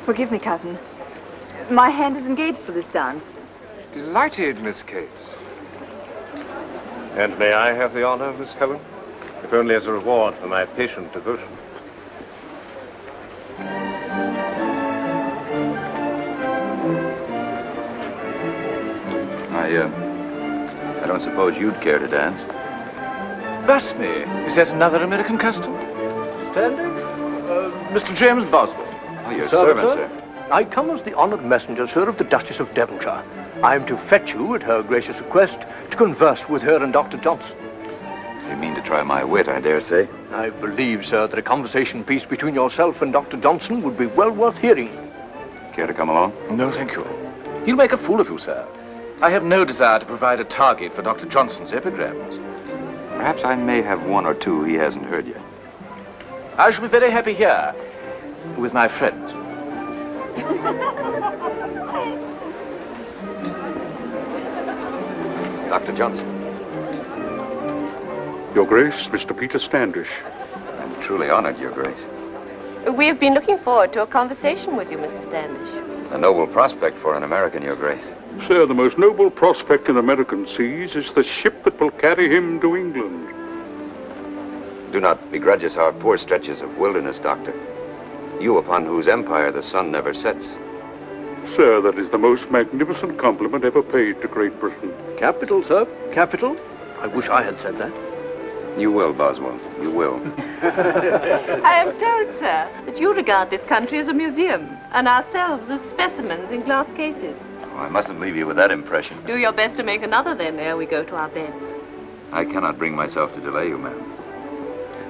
Forgive me, cousin. My hand is engaged for this dance. Delighted, Miss Kate. And may I have the honor, Miss Helen? If only as a reward for my patient devotion. I don't suppose you'd care to dance. Bless me, is that another American custom? Standish? Mr. James Boswell. Oh, your servant, sir. I come as the honored messenger, sir, of the Duchess of Devonshire. I am to fetch you, at her gracious request, to converse with her and Dr. Johnson. You mean to try my wit, I dare say? I believe, sir, that a conversation piece between yourself and Dr. Johnson would be well worth hearing. Care to come along? No, thank you. He'll make a fool of you, sir. I have no desire to provide a target for Dr. Johnson's epigrams. Perhaps I may have 1 or 2 he hasn't heard yet. I shall be very happy here with my friends. Dr. Johnson. Your Grace, Mr. Peter Standish. I'm truly honored, Your Grace. We have been looking forward to a conversation with you, Mr. Standish. A noble prospect for an American, Your Grace. Sir, the most noble prospect in American seas is the ship that will carry him to England. Do not begrudge us our poor stretches of wilderness, Doctor. You upon whose empire the sun never sets. Sir, that is the most magnificent compliment ever paid to Great Britain. Capital, sir, capital. I wish I had said that. You will, Boswell. You will. I am told, sir, that you regard this country as a museum and ourselves as specimens in glass cases. Oh, I mustn't leave you with that impression. Do your best to make another then ere we go to our beds. I cannot bring myself to delay you, ma'am.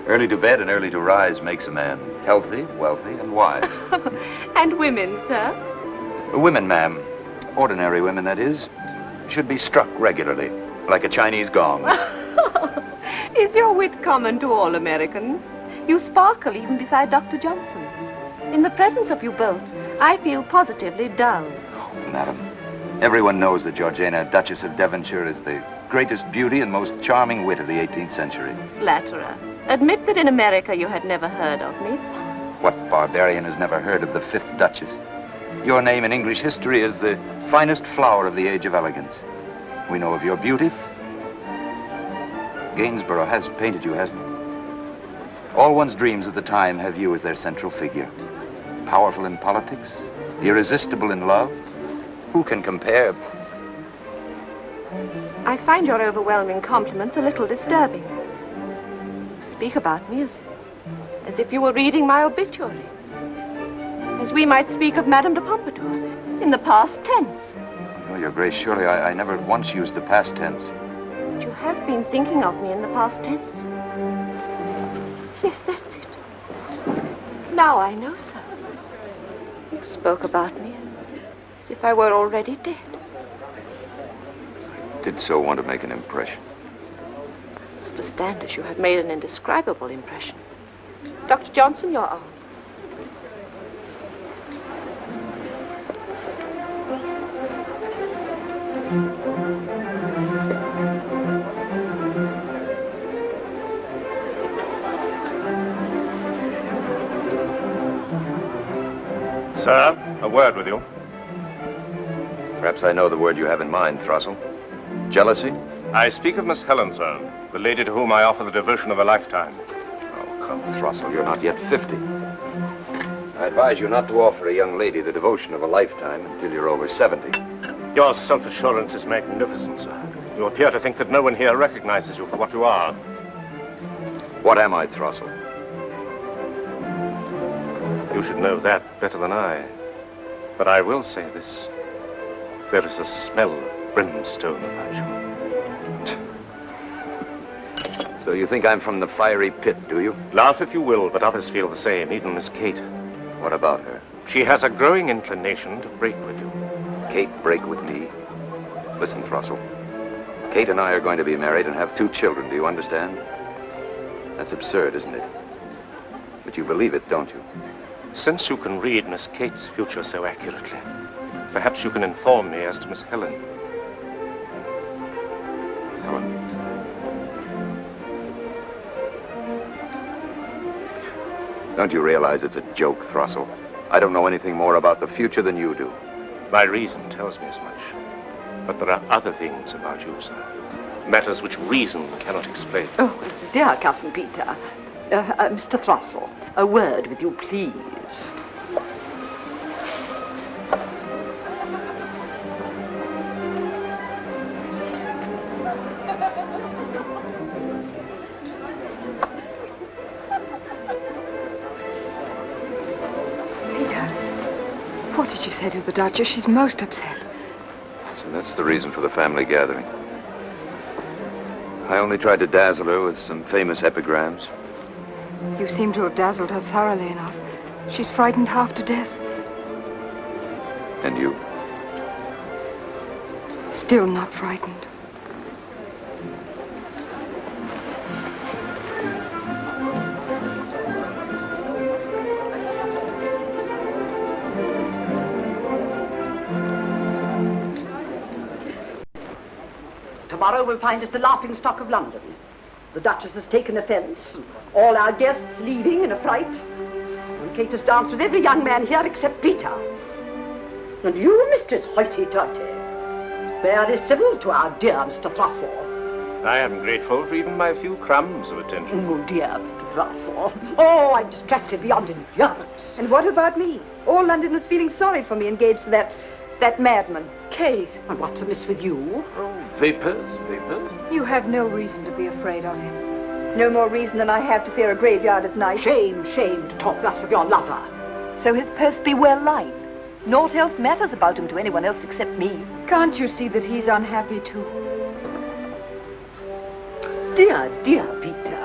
Early to bed and early to rise makes a man healthy, wealthy, and wise. And women, sir? Women, ma'am, ordinary women, that is, should be struck regularly, like a Chinese gong. Is your wit common to all Americans? You sparkle even beside Dr. Johnson. In the presence of you both, I feel positively dull. Madam, everyone knows that Georgiana, Duchess of Devonshire, is the greatest beauty and most charming wit of the 18th century. Flatterer. Admit that in America you had never heard of me. What barbarian has never heard of the 5th Duchess? Your name in English history is the finest flower of the age of elegance. We know of your beauty. Gainsborough has painted you, hasn't he? All one's dreams of the time have you as their central figure. Powerful in politics, irresistible in love. Who can compare? I find your overwhelming compliments a little disturbing. You speak about me as if you were reading my obituary. As we might speak of Madame de Pompadour in the past tense. Oh, Your Grace, surely I never once used the past tense. But you have been thinking of me in the past tense. Yes, that's it. Now I know, sir. You spoke about me as if I were already dead. I did so want to make an impression. Mr. Standish, you have made an indescribable impression. Dr. Johnson, your arm. Sir, a word with you. Perhaps I know the word you have in mind, Throssell. Jealousy? I speak of Miss Helen, sir, the lady to whom I offer the devotion of a lifetime. Oh, come, Throssell, you're not yet 50. I advise you not to offer a young lady the devotion of a lifetime until you're over 70. Your self-assurance is magnificent, sir. You appear to think that no one here recognizes you for what you are. What am I, Throssell? You should know that better than I. But I will say this. There is a smell of brimstone about you. So you think I'm from the fiery pit, do you? Laugh if you will, but others feel the same, even Miss Kate. What about her? She has a growing inclination to break with you. Kate break with me? Listen, Throssell. Kate and I are going to be married and have 2 children, do you understand? That's absurd, isn't it? But you believe it, don't you? Since you can read Miss Kate's future so accurately, perhaps you can inform me as to Miss Helen. Helen? Don't you realize it's a joke, Throssell? I don't know anything more about the future than you do. My reason tells me as much. But there are other things about you, sir. Matters which reason cannot explain. Oh, dear Cousin Peter. Mr. Throssell, a word with you, please. What did you say to the Duchess? She's most upset. So that's the reason for the family gathering. I only tried to dazzle her with some famous epigrams. You seem to have dazzled her thoroughly enough. She's frightened half to death. And you? Still not frightened. Tomorrow will find us the laughingstock of London. The Duchess has taken offense. All our guests leaving in a fright. And Kate has danced with every young man here except Peter. And you, Mistress Hoity-Toity, barely civil to our dear Mr. Throssell. I am grateful for even my few crumbs of attention. Oh, dear Mr. Throssell. Oh, I'm distracted beyond endurance. And what about me? All London is feeling sorry for me engaged to that madman. Kate. And what's amiss with you? Oh, vapors, vapors. You have no reason to be afraid of him. No more reason than I have to fear a graveyard at night. Shame, shame to talk thus of your lover. So his purse be well lined. Naught else matters about him to anyone else except me. Can't you see that he's unhappy too? Dear, dear Peter.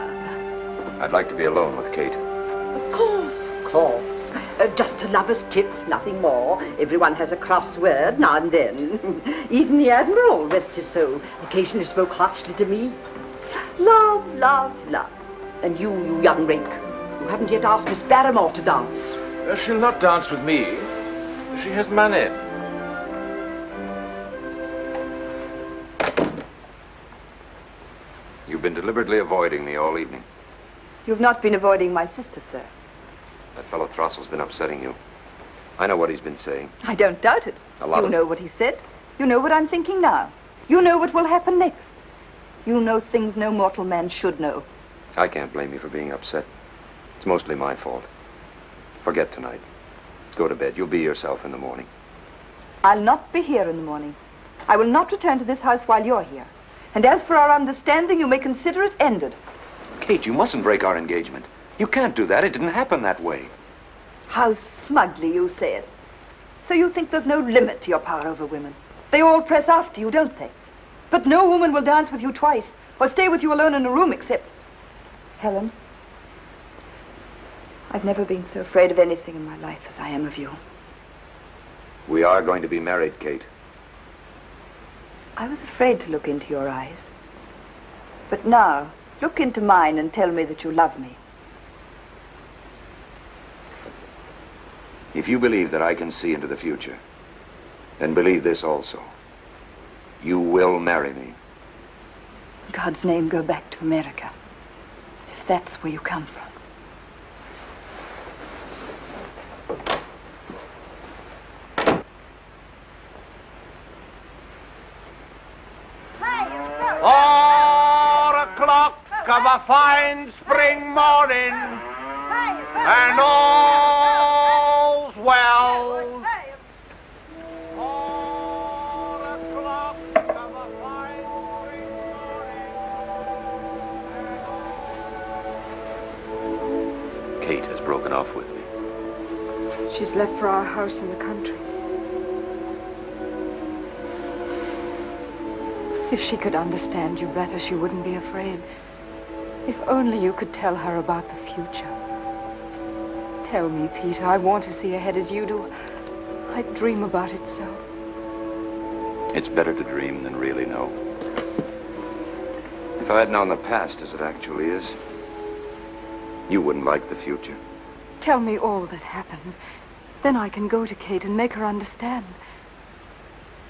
I'd like to be alone with Kate. Of course, of course. Just a lover's tiff, nothing more. Everyone has a cross word now and then. Even the Admiral, rest his soul, occasionally spoke harshly to me. Love, love, love. And you young rake, you haven't yet asked Miss Barrymore to dance. She'll not dance with me. She has money. You've been deliberately avoiding me all evening. You've not been avoiding my sister, sir. That fellow Throstle's been upsetting you. I know what he's been saying. I don't doubt it. A lot You of know what he said. You know what I'm thinking now. You know what will happen next. You know things no mortal man should know. I can't blame you for being upset. It's mostly my fault. Forget tonight. Go to bed. You'll be yourself in the morning. I'll not be here in the morning. I will not return to this house while you're here. And as for our understanding, you may consider it ended. Kate, you mustn't break our engagement. You can't do that. It didn't happen that way. How smugly you say it. So you think there's no limit to your power over women. They all press after you, don't they? But no woman will dance with you twice or stay with you alone in a room except... Helen, I've never been so afraid of anything in my life as I am of you. We are going to be married, Kate. I was afraid to look into your eyes. But now, look into mine and tell me that you love me. If you believe that I can see into the future, then believe this also. You will marry me. In God's name, go back to America. If that's where you come from. Of a fine spring morning, and all's well. 4 o'clock of a fine spring morning. Kate has broken off with me. She's left for our house in the country. If she could understand you better, she wouldn't be afraid. If only you could tell her about the future. Tell me, Peter, I want to see ahead as you do. I dream about it so. It's better to dream than really know. If I had known the past as it actually is, you wouldn't like the future. Tell me all that happens. Then I can go to Kate and make her understand.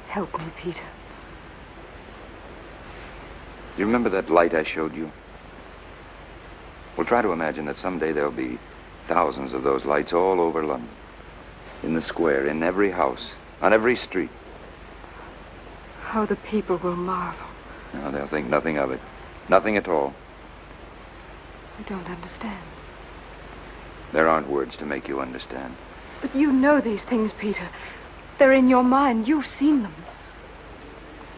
Help me, Peter. You remember that light I showed you? Well, try to imagine that someday there'll be thousands of those lights all over London. In the square, in every house, on every street. How the people will marvel. No, they'll think nothing of it. Nothing at all. I don't understand. There aren't words to make you understand. But you know these things, Peter. They're in your mind. You've seen them.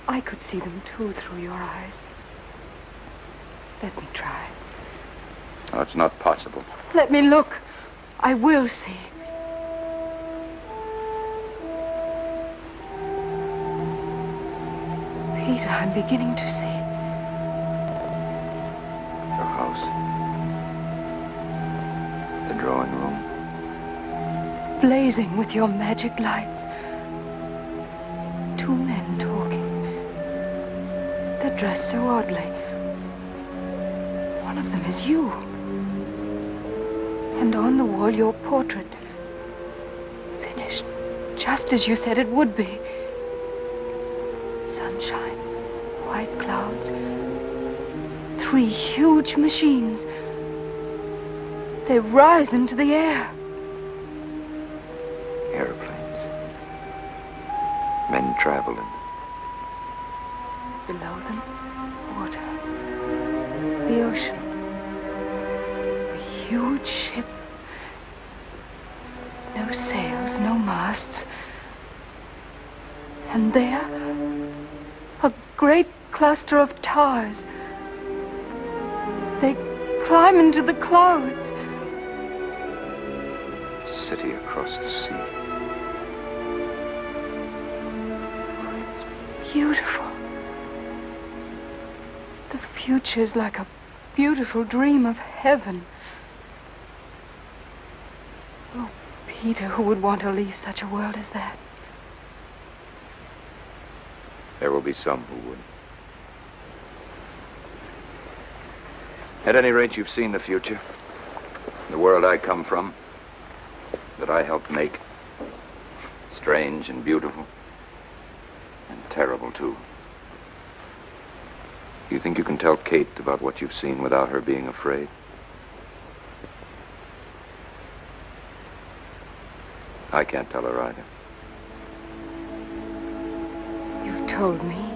I could see them, too, through your eyes. Let me try. Oh, it's not possible. Let me look. I will see. Peter, I'm beginning to see. Your house. The drawing room. Blazing with your magic lights. 2 men talking. They're dressed so oddly. One of them is you. And on the wall, your portrait. Finished, just as you said it would be. Sunshine, white clouds, 3 huge machines. They rise into the air. Airplanes. Men traveling. Below them, water. The ocean. A huge ship. No sails, no masts. And there, a great cluster of towers. They climb into the clouds. A city across the sea. It's beautiful. The future is like a beautiful dream of heaven. Oh, Peter, who would want to leave such a world as that? There will be some who would. At any rate, you've seen the future. The world I come from, that I helped make. Strange and beautiful. And terrible, too. You think you can tell Kate about what you've seen without her being afraid? I can't tell her either. You've told me.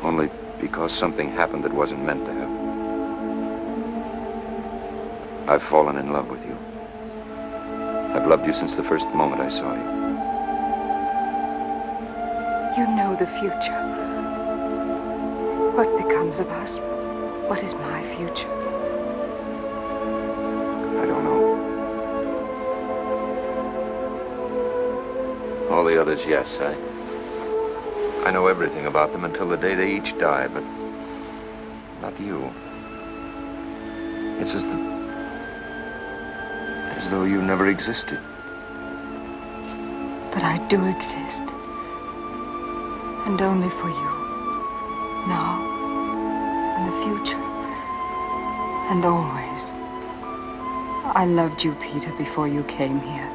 Only because something happened that wasn't meant to happen. I've fallen in love with you. I've loved you since the first moment I saw you. You know the future. What becomes of us? What is my future? I don't know. All the others, yes. I know everything about them until the day they each die, but not you. It's as though you never existed. But I do exist. And only for you. Now, in the future, and always. I loved you, Peter, before you came here.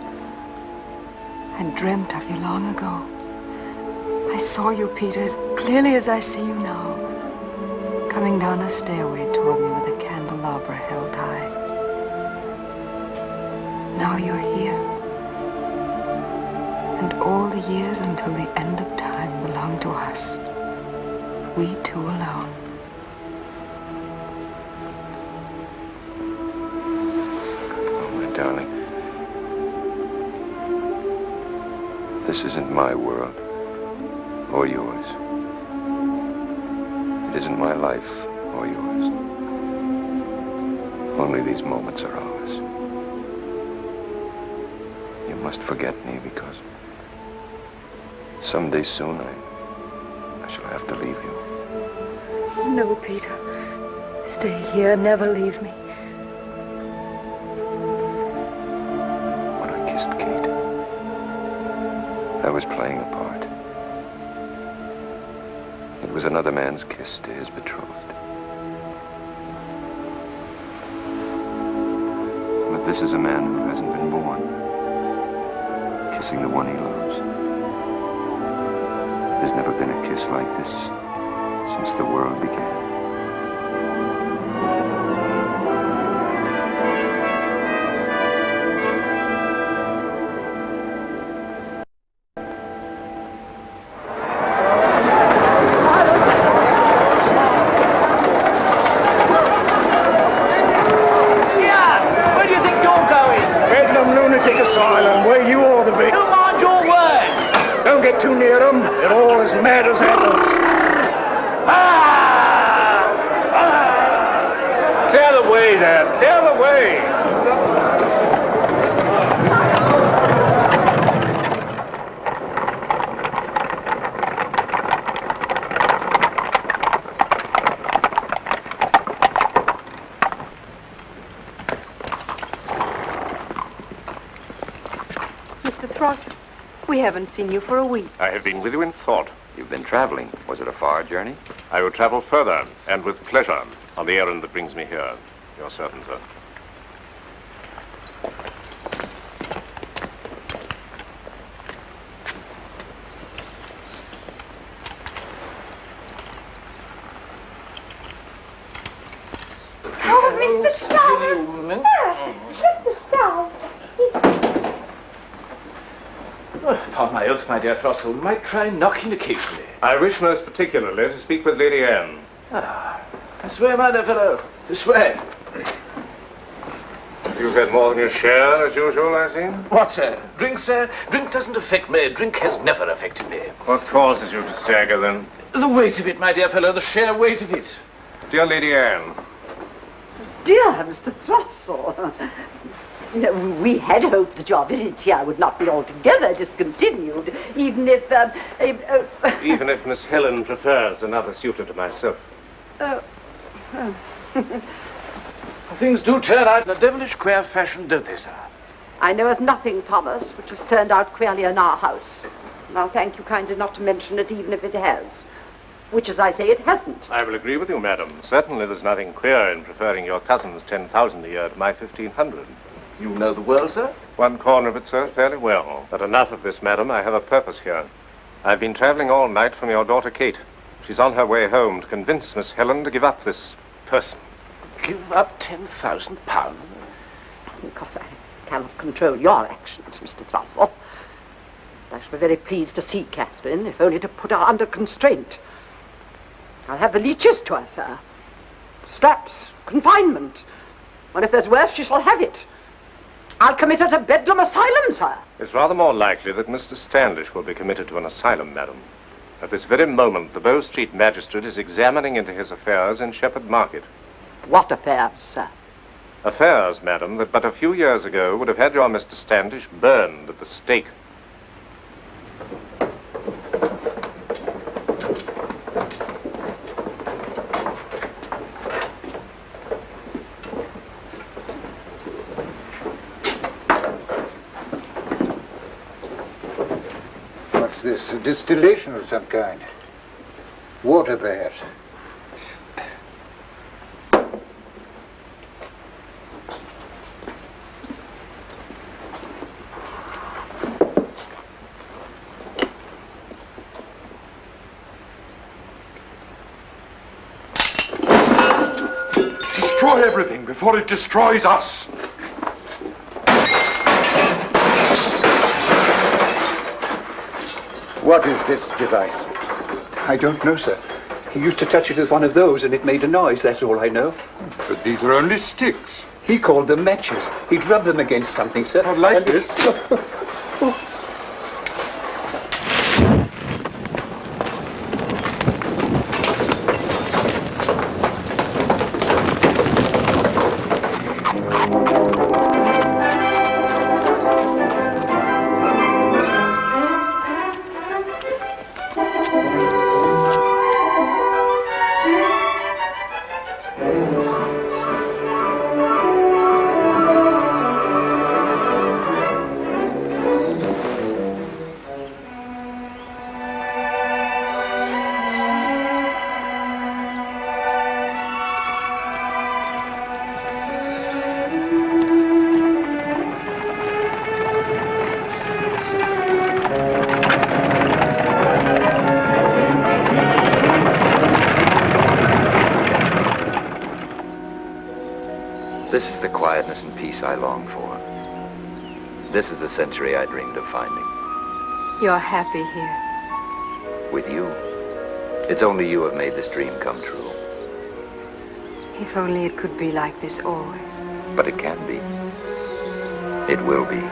I dreamt of you long ago. I saw you, Peter, as clearly as I see you now, coming down a stairway toward me with a candelabra held high. Now you're here. And all the years until the end of time belong to us. We two alone. Oh, my darling. This isn't my world. Or yours. It isn't my life or yours. Only these moments are ours. You must forget me because someday soon I shall have to leave you. No, Peter. Stay here, never leave me. When I kissed Kate, I was playing a part. It was another man's kiss to his betrothed. But this is a man who hasn't been born, kissing the one he loves. There's never been a kiss like this since the world began. Too near them, they're all as mad as hatters. Clear the way there, clear the way. Mr. Thross, we haven't seen you for a week. I have been with you in thought. You've been traveling. Was it a far journey? I will travel further, and with pleasure, on the errand that brings me here. Your servant, sir. Oh, Mr. Charles! Mr. Charles! Upon my oath, my dear Throstle, we might try knocking occasionally. I wish most particularly to speak with Lady Anne. This way, my dear fellow. This way. You've had more than your share, as usual, I see. What, sir? Drink, sir? Drink doesn't affect me. Drink has never affected me. What causes you to stagger, then? The weight of it, my dear fellow, the sheer weight of it. Dear Lady Anne, dear Mr. Throstle. We had hoped that your visits here would not be altogether discontinued, even if, Even if Miss Helen prefers another suitor to myself. Things do turn out in a devilish queer fashion, don't they, sir? I know of nothing, Thomas, which has turned out queerly in our house. Now, thank you kindly not to mention it, even if it has. Which, as I say, it hasn't. I will agree with you, madam. Certainly there's nothing queer in preferring your cousin's 10,000 a year to my 1,500. You know the world, sir? One corner of it, sir, fairly well. But enough of this, madam. I have a purpose here. I've been traveling all night from your daughter, Kate. She's on her way home to convince Miss Helen to give up this person. Give up £10,000? Because I cannot control your actions, Mr. Throstle. I shall be very pleased to see Catherine, if only to put her under constraint. I'll have the leeches to her, sir. Straps, confinement. And if there's worse, she shall have it. I'll commit her to Bedlam Asylum, sir. It's rather more likely that Mr. Standish will be committed to an asylum, madam. At this very moment, the Bow Street magistrate is examining into his affairs in Shepherd Market. What affairs, sir? Affairs, madam, that but a few years ago would have had your Mr. Standish burned at the stake. What's this? A distillation of some kind? Water, perhaps? Destroy everything before it destroys us. What is this device? I don't know, sir. He used to touch it with one of those and it made a noise, that's all I know. But these are only sticks. He called them matches. He'd rub them against something, sir. Not like this. This is the quietness and peace I long for. This is the century I dreamed of finding. You're happy here. With you. It's only you have made this dream come true. If only it could be like this always. But it can be. It will be.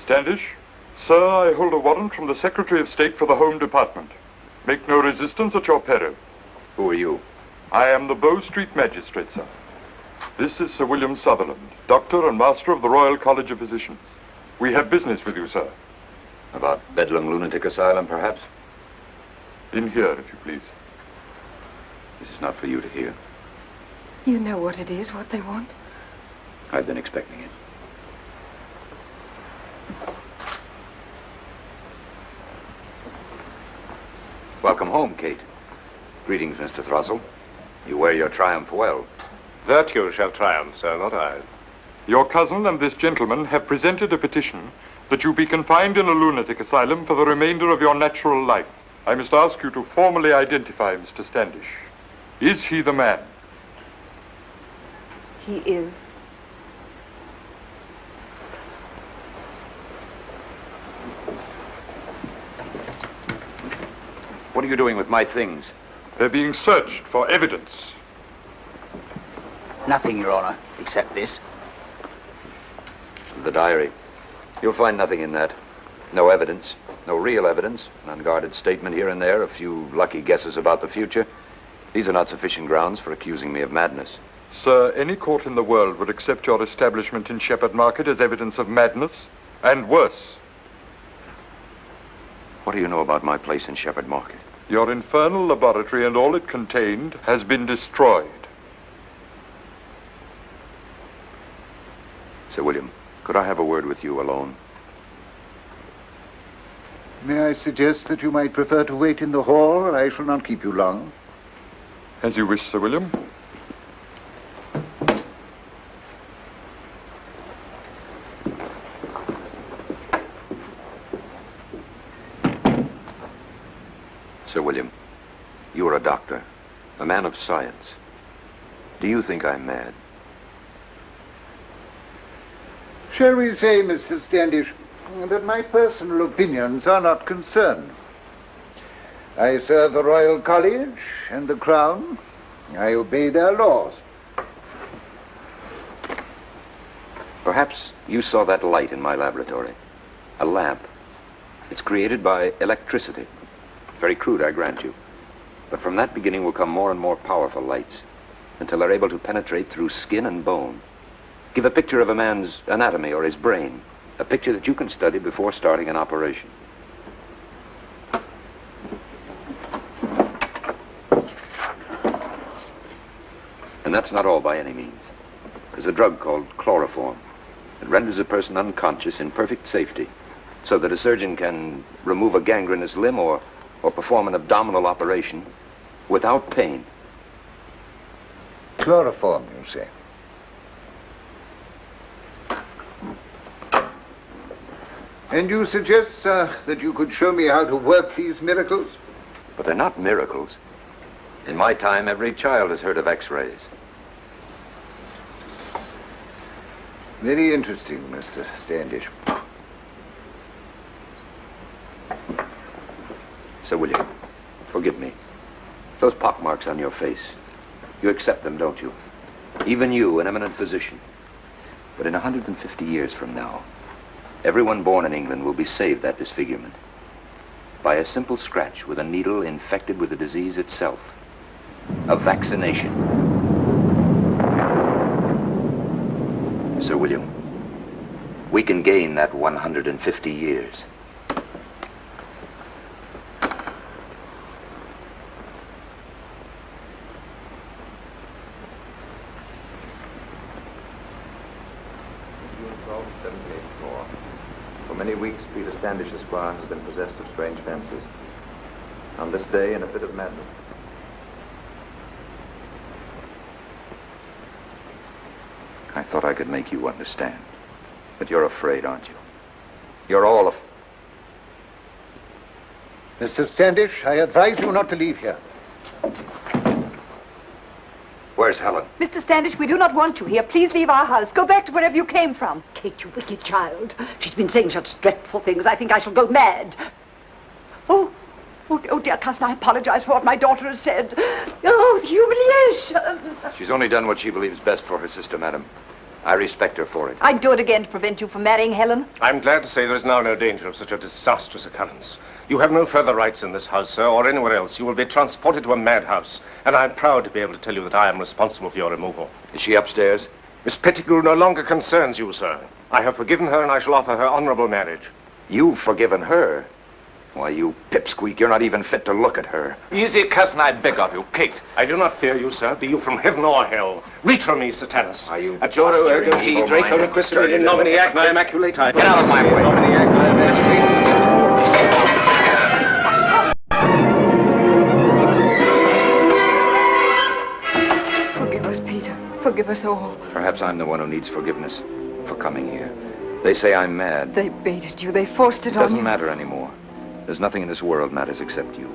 Standish? Sir, I hold a warrant from the Secretary of State for the Home Department. Make no resistance at your peril. Who are you? I am the Bow Street Magistrate, sir. This is Sir William Sutherland, Doctor and Master of the Royal College of Physicians. We have business with you, sir. About Bedlam Lunatic Asylum, perhaps? In here, if you please. This is not for you to hear. You know what it is, what they want. I've been expecting it. Welcome home, Kate. Greetings, Mr. Thrussell. You wear your triumph well. Virtue shall triumph, sir, not I. Your cousin and this gentleman have presented a petition that you be confined in a lunatic asylum for the remainder of your natural life. I must ask you to formally identify Mr. Standish. Is he the man? He is. What are you doing with my things? They're being searched for evidence. Nothing, Your Honor, except this. The diary. You'll find nothing in that. No evidence. No real evidence. An unguarded statement here and there. A few lucky guesses about the future. These are not sufficient grounds for accusing me of madness. Sir, any court in the world would accept your establishment in Shepherd Market as evidence of madness, and worse. What do you know about my place in Shepherd Market? Your infernal laboratory and all it contained has been destroyed. Sir William, could I have a word with you alone? May I suggest that you might prefer to wait in the hall? I shall not keep you long. As you wish, Sir William. Sir William, you are a doctor, a man of science. Do you think I'm mad? Shall we say, Mr. Standish, that my personal opinions are not concerned. I serve the Royal College and the Crown. I obey their laws. Perhaps you saw that light in my laboratory. A lamp. It's created by electricity. Very crude, I grant you. But from that beginning will come more and more powerful lights, until they're able to penetrate through skin and bone. Give a picture of a man's anatomy or his brain. A picture that you can study before starting an operation. And that's not all by any means. There's a drug called chloroform. It renders a person unconscious in perfect safety, so that a surgeon can remove a gangrenous limb or perform an abdominal operation without pain. Chloroform, you say? And you suggest, sir, that you could show me how to work these miracles? But they're not miracles. In my time, every child has heard of X-rays. Very interesting, Mr. Standish. Sir William, forgive me. Those pockmarks on your face, you accept them, don't you? Even you, an eminent physician. But in 150 years from now, everyone born in England will be saved that disfigurement by a simple scratch with a needle infected with the disease itself. A vaccination. Sir William, we can gain that 150 years. For many weeks, Peter Standish, Esquire, has been possessed of strange fancies. On this day, in a fit of madness. I thought I could make you understand. But you're afraid, aren't you? You're all of... Mr. Standish, I advise you not to leave here. Where's Helen? Mr. Standish, we do not want you here. Please leave our house. Go back to wherever you came from. Kate, you wicked child. She's been saying such dreadful things. I think I shall go mad. Oh, dear cousin, I apologize for what my daughter has said. Oh, the humiliation. She's only done what she believes best for her sister, madam. I respect her for it. I'd do it again to prevent you from marrying Helen. I'm glad to say there is now no danger of such a disastrous occurrence. You have no further rights in this house, sir, or anywhere else. You will be transported to a madhouse, and I'm proud to be able to tell you that I am responsible for your removal. Is she upstairs? Miss Pettigrew no longer concerns you, sir. I have forgiven her, and I shall offer her honorable marriage. You've forgiven her? Why, you pipsqueak, you're not even fit to look at her. Easy, cousin, I beg of you. Kate, I do not fear you, sir. Be you from heaven or hell. Reach from me, Satanus. Are you Adjoro, ergo T, Draco, Requisite, in nomine Agni, Immaculate. Get out of my way. Nomine Agni, forgive us all. Perhaps I'm the one who needs forgiveness for coming here. They say I'm mad. They baited you. They forced it on you. It doesn't matter anymore. There's nothing in this world matters except you.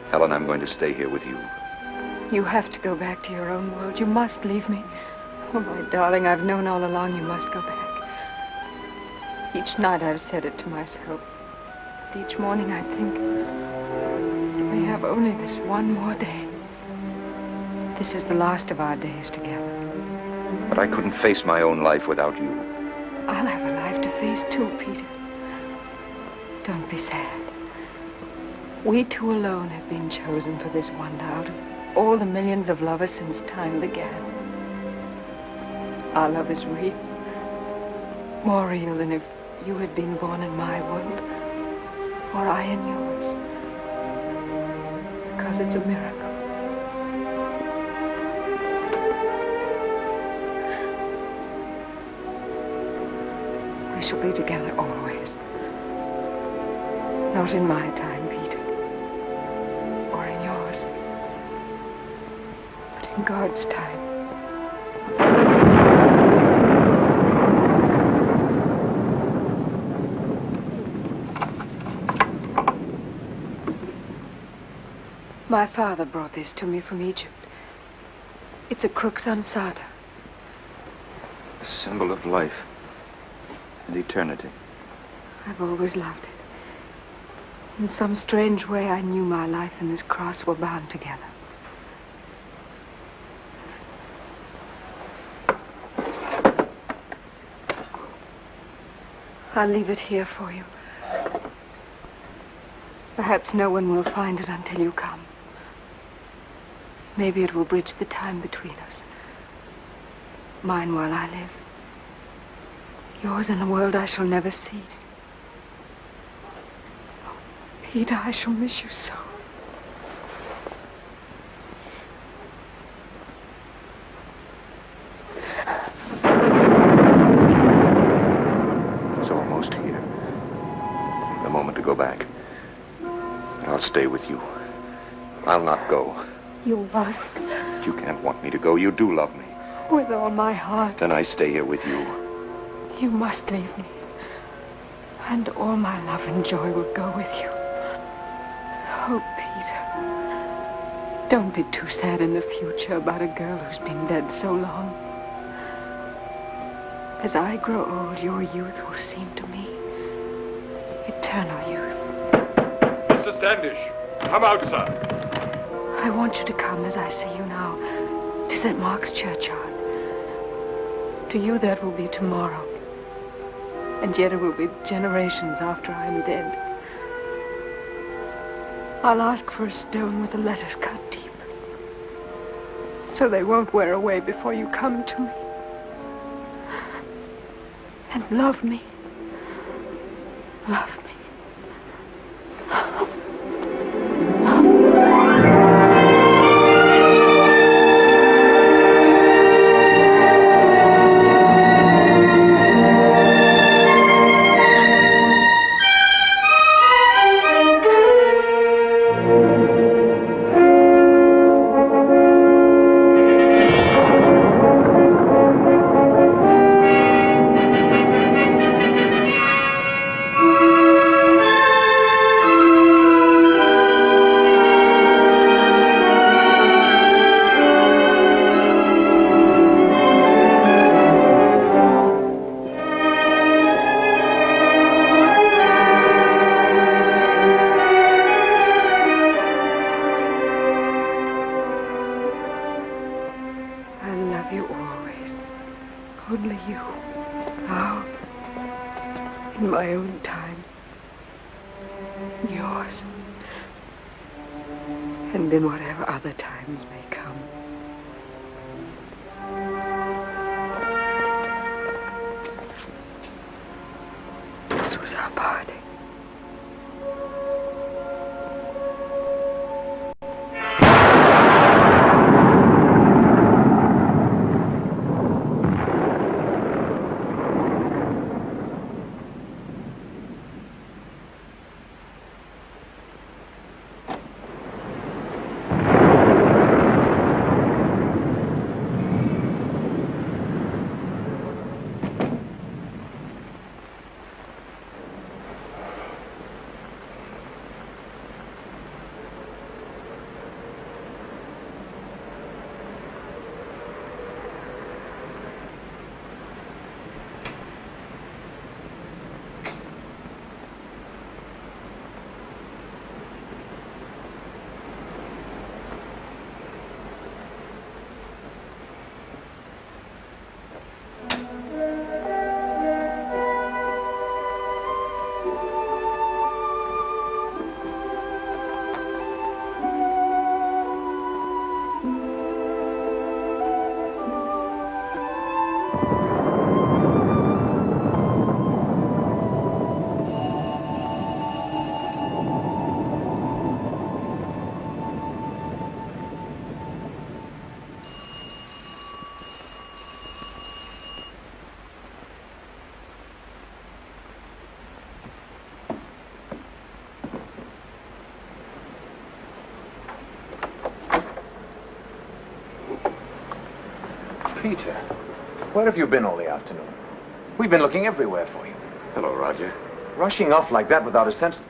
Helen, I'm going to stay here with you. You have to go back to your own world. You must leave me. Oh, my darling, I've known all along you must go back. Each night I've said it to myself. But each morning I think, you may have only this one more day. This is the last of our days together. But I couldn't face my own life without you. I'll have a life to face too, Peter. Don't be sad. We two alone have been chosen for this wonder out of all the millions of lovers since time began. Our love is real. More real than if you had been born in my world or I in yours. Because it's a miracle. We shall be together always. Not in my time, Peter. Or in yours. But in God's time. My father brought this to me from Egypt. It's a crux ansata. A symbol of life and eternity. I've always loved it. In some strange way, I knew my life and this cross were bound together. I'll leave it here for you. Perhaps no one will find it until you come. Maybe it will bridge the time between us. Mine while I live. Yours in the world I shall never see. Oh, Peter, I shall miss you so. It's almost here. The moment to go back. I'll stay with you. I'll not go. You must. You can't want me to go. You do love me. With all my heart. Then I stay here with you. You must leave me. And all my love and joy will go with you. Oh, Peter. Don't be too sad in the future about a girl who's been dead so long. As I grow old, your youth will seem to me eternal youth. Mr. Standish, come out, sir. I want you to come as I see you now to St. Mark's churchyard. To you that will be tomorrow. And yet it will be generations after I am dead. I'll ask for a stone with the letters cut deep. So they won't wear away before you come to me. And love me. Love me. Peter, where have you been all the afternoon? We've been looking everywhere for you. Hello, Roger. Rushing off like that without a sense.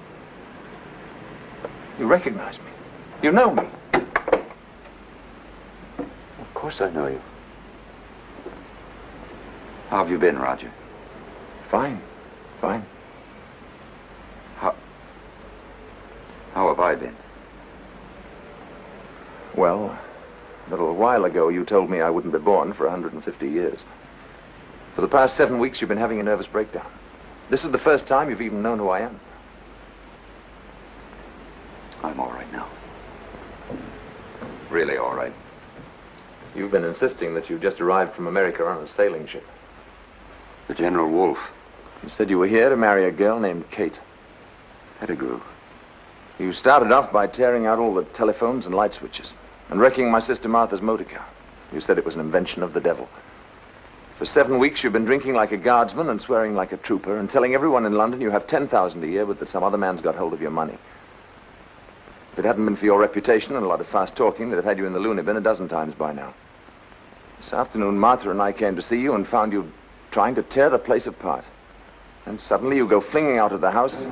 You recognize me. You know me. Of course I know you. How have you been, Roger? Fine. Fine. How have I been? Well, a little while ago you told me I wouldn't be born for 150 years. For the past 7 weeks you've been having a nervous breakdown. This is the first time you've even known who I am. I'm all right now. Really all right. You've been insisting that you just arrived from America on a sailing ship. The General Wolfe. You said you were here to marry a girl named Kate. Pettigrew. You started off by tearing out all the telephones and light switches and wrecking my sister Martha's motor car. You said it was an invention of the devil. For 7 weeks you've been drinking like a guardsman and swearing like a trooper and telling everyone in London you have 10,000 a year but that some other man's got hold of your money. If it hadn't been for your reputation and a lot of fast talking, they'd have had you in the loony bin a dozen times by now. This afternoon Martha and I came to see you and found you trying to tear the place apart. And suddenly you go flinging out of the house.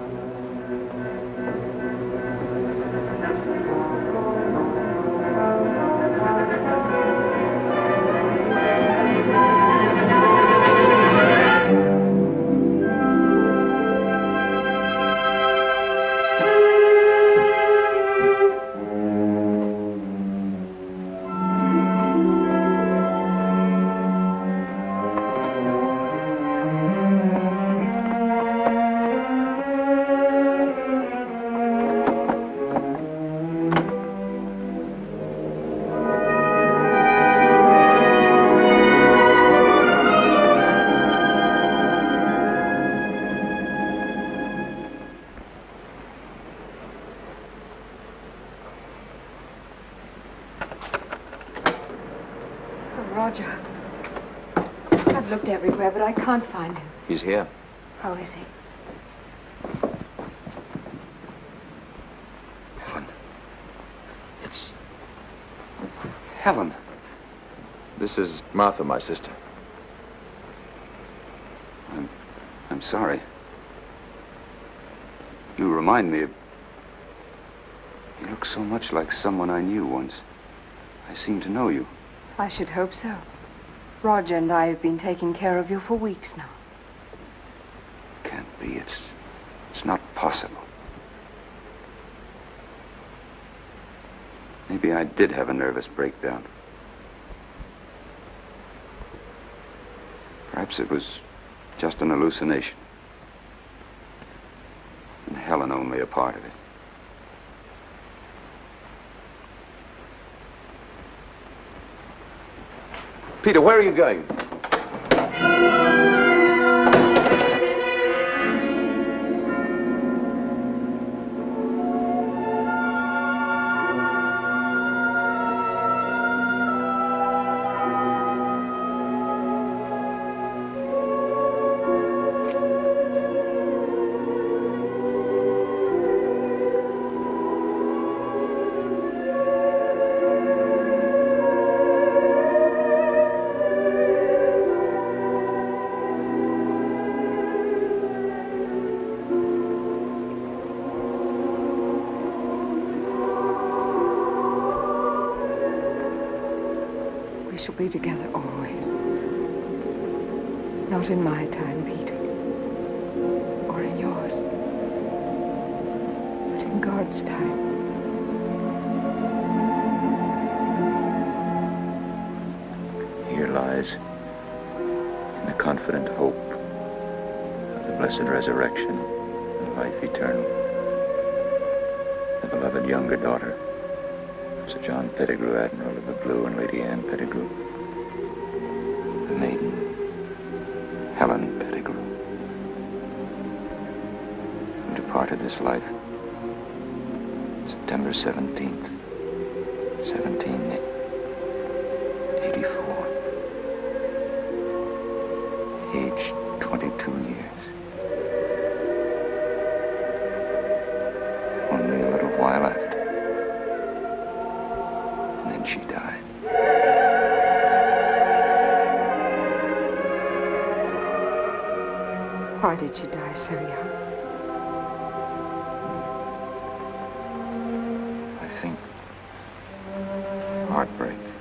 Roger. I've looked everywhere, but I can't find him. He's here. How is he? Helen. It's... Helen. This is Martha, my sister. I'm sorry. You remind me of... You look so much like someone I knew once. I seem to know you. I should hope so. Roger and I have been taking care of you for weeks now. Can't be. It's not possible. Maybe I did have a nervous breakdown. Perhaps it was just an hallucination. And Helen only a part of it. Peter, where are you going? We shall be together always. Not in my time, Peter. Or in yours. But in God's time. Here lies, in the confident hope of the blessed resurrection and life eternal, the beloved younger daughter, Sir John Pettigrew, Admiral of the Blue, and Lady Anne Pettigrew. The maiden, Helen Pettigrew, who departed this life September 17th, 1784. Age 22 years. Only a little while after. And then she died. Why did she die so young? I think heartbreak.